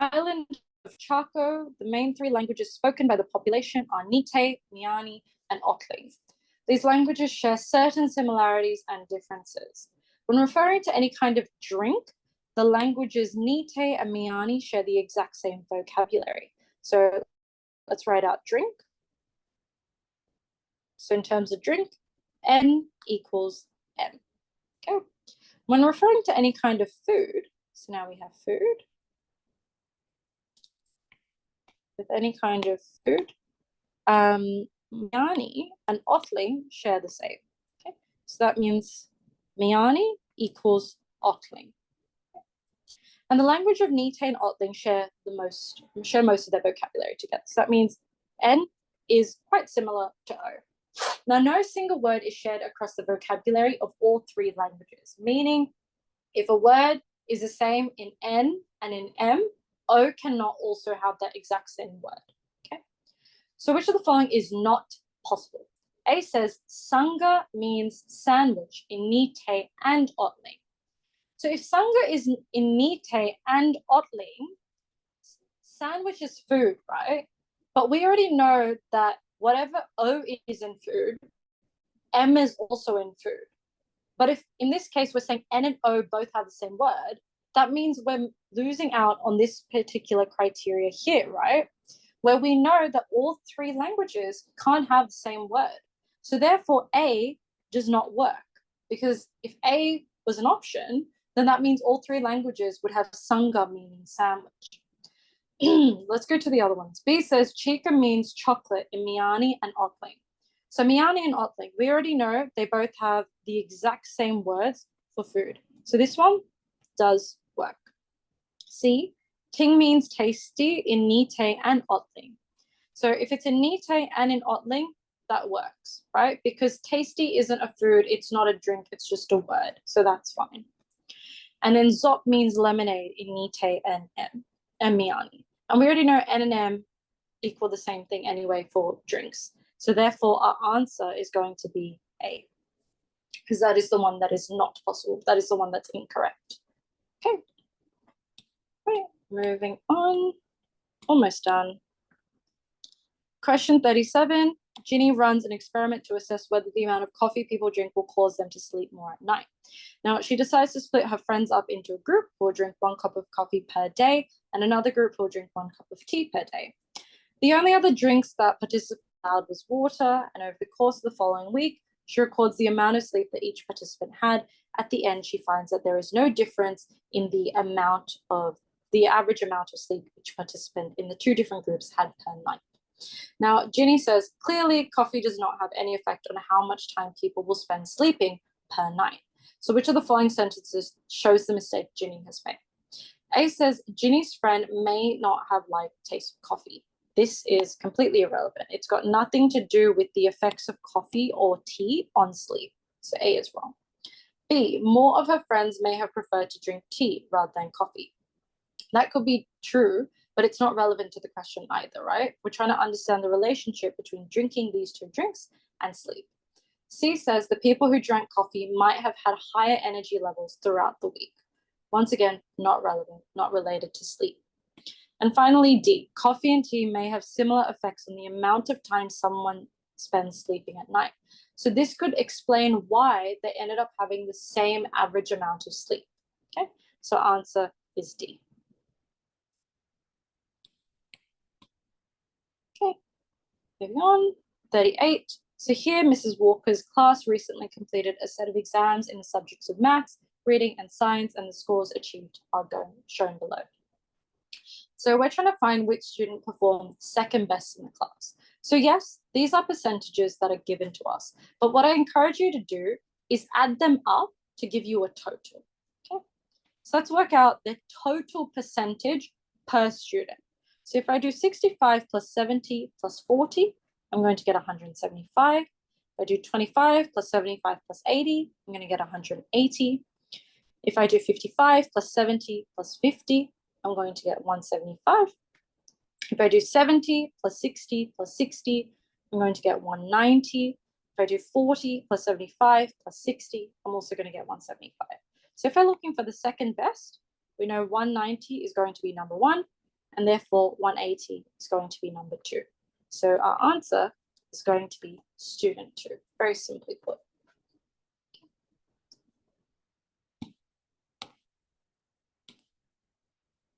island of Chaco, the main three languages spoken by the population are Nite, Miani, and Otli. These languages share certain similarities and differences. When referring to any kind of drink, the languages Nite and Miani share the exact same vocabulary. So let's write out drink. So in terms of drink, N equals M. Okay. When referring to any kind of food, so now we have food. With any kind of food, Miani and Otling share the same. Okay, so that means Miani equals Otling. And the language of Nite and Otling share most of their vocabulary together. So that means N is quite similar to O. Now, no single word is shared across the vocabulary of all three languages, meaning if a word is the same in N and in M, O cannot also have that exact same word. Okay. So which of the following is not possible? A says sanga means sandwich in Nite and Otling. So if sanga is in Nite and Otling, sandwich is food, right? But we already know that whatever O is in food, M is also in food. But if in this case we're saying N and O both have the same word, that means we're losing out on this particular criteria here, right? Where we know that all three languages can't have the same word. So therefore A does not work, because if A was an option, then that means all three languages would have sanga meaning sandwich. Let's go to the other ones. B says chica means chocolate in Miani and Otling. So Miani and Otling, we already know they both have the exact same words for food. So this one does work. C, ting means tasty in Nite and Otling. So if it's in Nite and in Otling, that works, right? Because tasty isn't a food, it's not a drink, it's just a word. So that's fine. And then zop means lemonade in Nite and M and Miani. And we already know N and M equal the same thing anyway for drinks. So therefore our answer is going to be A, because that is the one that is not possible. That is the one that's incorrect. Okay. Right, moving on. Almost done. Question 37. Ginny runs an experiment to assess whether the amount of coffee people drink will cause them to sleep more at night. Now, she decides to split her friends up into a group who will drink 1 cup of coffee per day and another group who will drink 1 cup of tea per day. The only other drinks that participants allowed was water, and over the course of the following week, she records the amount of sleep that each participant had. At the end, she finds that there is no difference in the average amount of sleep each participant in the 2 different groups had per night. Now, Ginny says, clearly coffee does not have any effect on how much time people will spend sleeping. per night. So which of the following sentences shows the mistake Ginny has made? A says, Ginny's friend may not have liked the taste of coffee. This is completely irrelevant. It's got nothing to do with the effects of coffee or tea on sleep. So A is wrong. B, more of her friends may have preferred to drink tea rather than coffee. That could be true, but it's not relevant to the question either, right? We're trying to understand the relationship between drinking these two drinks and sleep. C says the people who drank coffee might have had higher energy levels throughout the week. Once again, not relevant, not related to sleep. And finally, D, coffee and tea may have similar effects on the amount of time someone spends sleeping at night. So this could explain why they ended up having the same average amount of sleep. Okay, so answer is D. Okay, moving on, 38. So here, Mrs. Walker's class recently completed a set of exams in the subjects of maths, reading, and science, and the scores achieved are shown below. So we're trying to find which student performed second best in the class. So yes, these are percentages that are given to us, but what I encourage you to do is add them up to give you a total. Okay, so let's work out the total percentage per student. So if I do 65 plus 70 plus 40, I'm going to get 175. If I do 25 plus 75 plus 80, I'm going to get 180. If I do 55 plus 70 plus 50, I'm going to get 175. If I do 70 plus 60 plus 60, I'm going to get 190. If I do 40 plus 75 plus 60, I'm also going to get 175. So if I'm looking for the second best, we know 190 is going to be number one, and therefore 180 is going to be number two. So our answer is going to be student two, very simply put.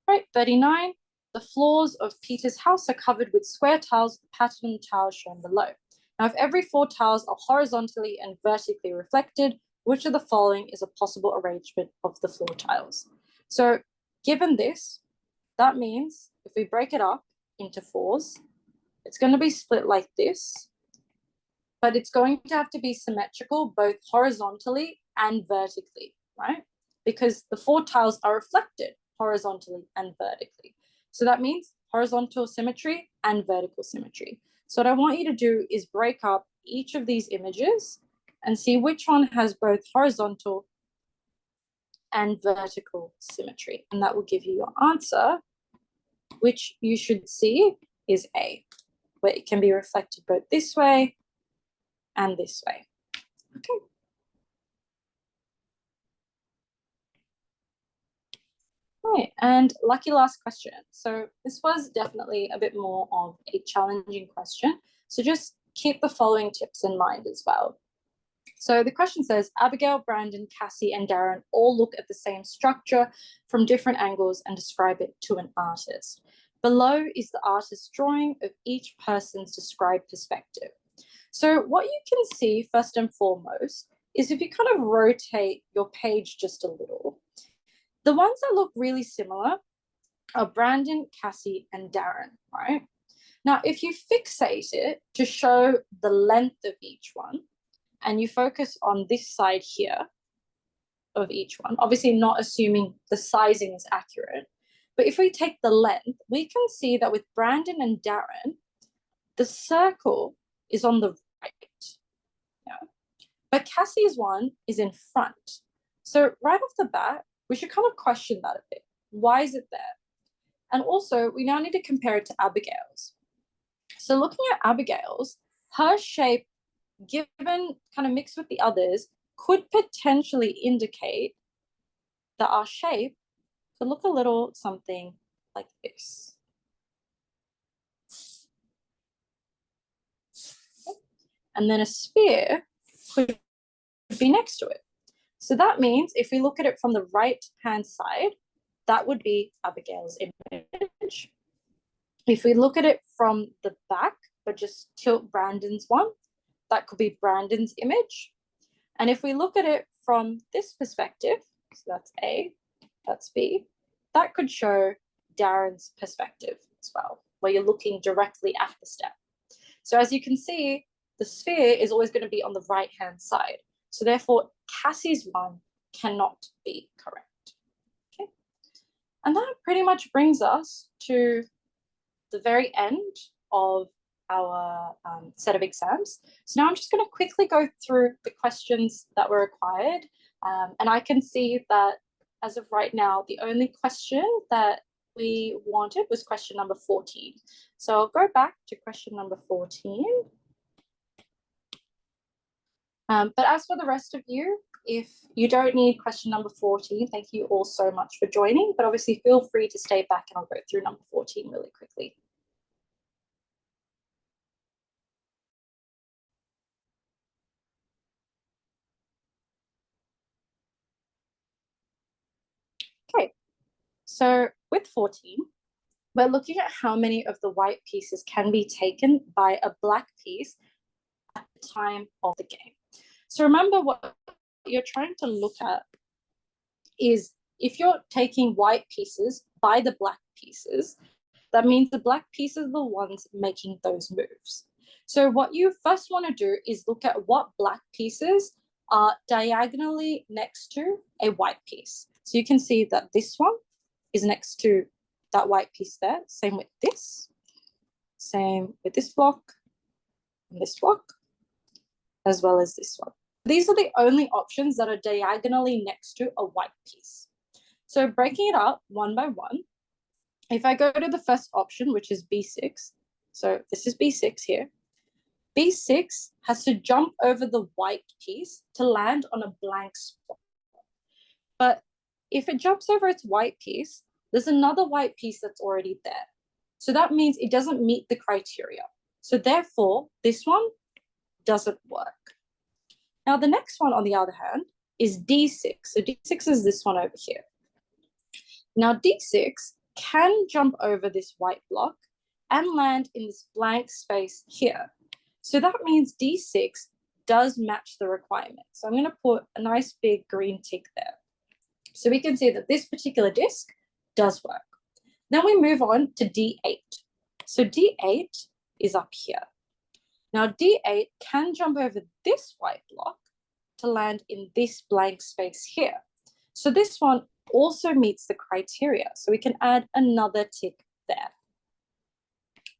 Right, 39. The floors of Peter's house are covered with square tiles, patterned tiles shown below. Now, if every 4 tiles are horizontally and vertically reflected, which of the following is a possible arrangement of the floor tiles? So given this, that means if we break it up into 4s, it's going to be split like this, but it's going to have to be symmetrical both horizontally and vertically, right? Because the 4 tiles are reflected horizontally and vertically. So that means horizontal symmetry and vertical symmetry. So what I want you to do is break up each of these images and see which one has both horizontal and vertical symmetry. And that will give you your answer, which you should see is A, where it can be reflected both this way and this way. Okay. Right, and lucky last question. So this was definitely a bit more of a challenging question. So just keep the following tips in mind as well. So the question says, Abigail, Brandon, Cassie, and Darren all look at the same structure from different angles and describe it to an artist. Below is the artist's drawing of each person's described perspective. So what you can see first and foremost is if you kind of rotate your page just a little, the ones that look really similar are Brandon, Cassie, and Darren, right? Now, if you fixate it to show the length of each one, and you focus on this side here of each one, obviously not assuming the sizing is accurate, but if we take the length, we can see that with Brandon and Darren, the circle is on the right, yeah? But Cassie's one is in front. So right off the bat, we should kind of question that a bit. Why is it there? And also, we now need to compare it to Abigail's. So looking at Abigail's, her shape, given kind of mixed with the others, could potentially indicate that our shape could look a little something like this. And then a sphere could be next to it. So that means if we look at it from the right-hand side, that would be Abigail's image. If we look at it from the back, but just tilt Brandon's one, that could be Brandon's image. And if we look at it from this perspective, so that's A, that's B, that could show Darren's perspective as well, where you're looking directly at the step. So as you can see, the sphere is always going to be on the right-hand side. So therefore, Cassie's one cannot be correct. Okay. And that pretty much brings us to the very end of our set of exams. So now I'm just going to quickly go through the questions that were required. And I can see that as of right now, the only question that we wanted was question number 14. So I'll go back to question number 14. But as for the rest of you, if you don't need question number 14, thank you all so much for joining. But obviously feel free to stay back and I'll go through number 14 really quickly. Okay, so with 14, we're looking at how many of the white pieces can be taken by a black piece at the time of the game. So remember, what you're trying to look at is if you're taking white pieces by the black pieces, that means the black pieces are the ones making those moves. So what you first want to do is look at what black pieces are diagonally next to a white piece. So you can see that this one is next to that white piece there. Same with this. Same with this block and this block, as well as this one. These are the only options that are diagonally next to a white piece. So breaking it up one by one, if I go to the first option, which is B6, so this is B6 here, B6 has to jump over the white piece to land on a blank spot. But if it jumps over its white piece, there's another white piece that's already there. So that means it doesn't meet the criteria. So therefore, this one doesn't work. Now, the next one, on the other hand, is D6. So D6 is this one over here. Now, D6 can jump over this white block and land in this blank space here. So that means D6 does match the requirement. So I'm going to put a nice big green tick there. So we can see that this particular disc does work. Then we move on to D8. So D8 is up here. Now D8 can jump over this white block to land in this blank space here. So this one also meets the criteria. So we can add another tick there.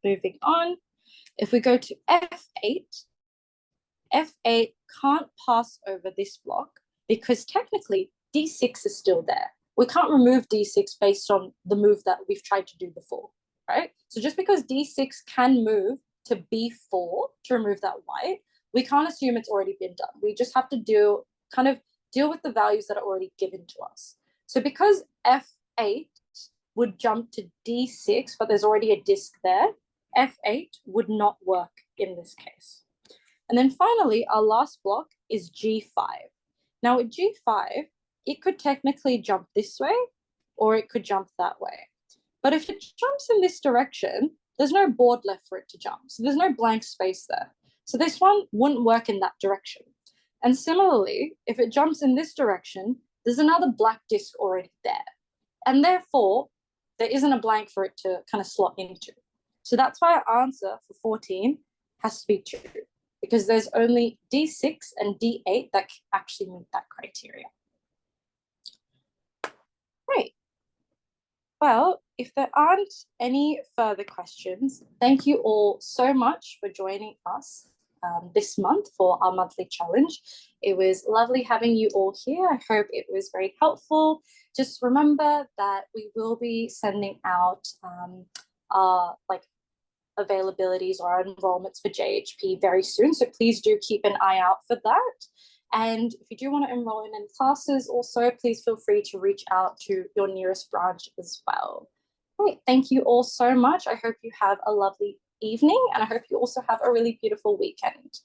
Moving on, if we go to F8, F8 can't pass over this block because technically D6 is still there. We can't remove D6 based on the move that we've tried to do before, right? So just because D6 can move to B4 to remove that white, we can't assume it's already been done. We just have to deal with the values that are already given to us. So because F8 would jump to D6, but there's already a disc there, F8 would not work in this case. And then finally, our last block is G5. Now with G5, it could technically jump this way or it could jump that way. But if it jumps in this direction, there's no board left for it to jump. So there's no blank space there. So this one wouldn't work in that direction. And similarly, if it jumps in this direction, there's another black disc already there. And therefore, there isn't a blank for it to kind of slot into. So that's why our answer for 14 has to be 2, because there's only D6 and D8 that actually meet that criteria. Great. Well, if there aren't any further questions, thank you all so much for joining us this month for our monthly challenge. It was lovely having you all here. I hope it was very helpful. Just remember that we will be sending out our availabilities or our enrollments for JHP very soon. So please do keep an eye out for that. And if you do want to enroll in classes also, please feel free to reach out to your nearest branch as well. Great, thank you all so much. I hope you have a lovely evening and I hope you also have a really beautiful weekend.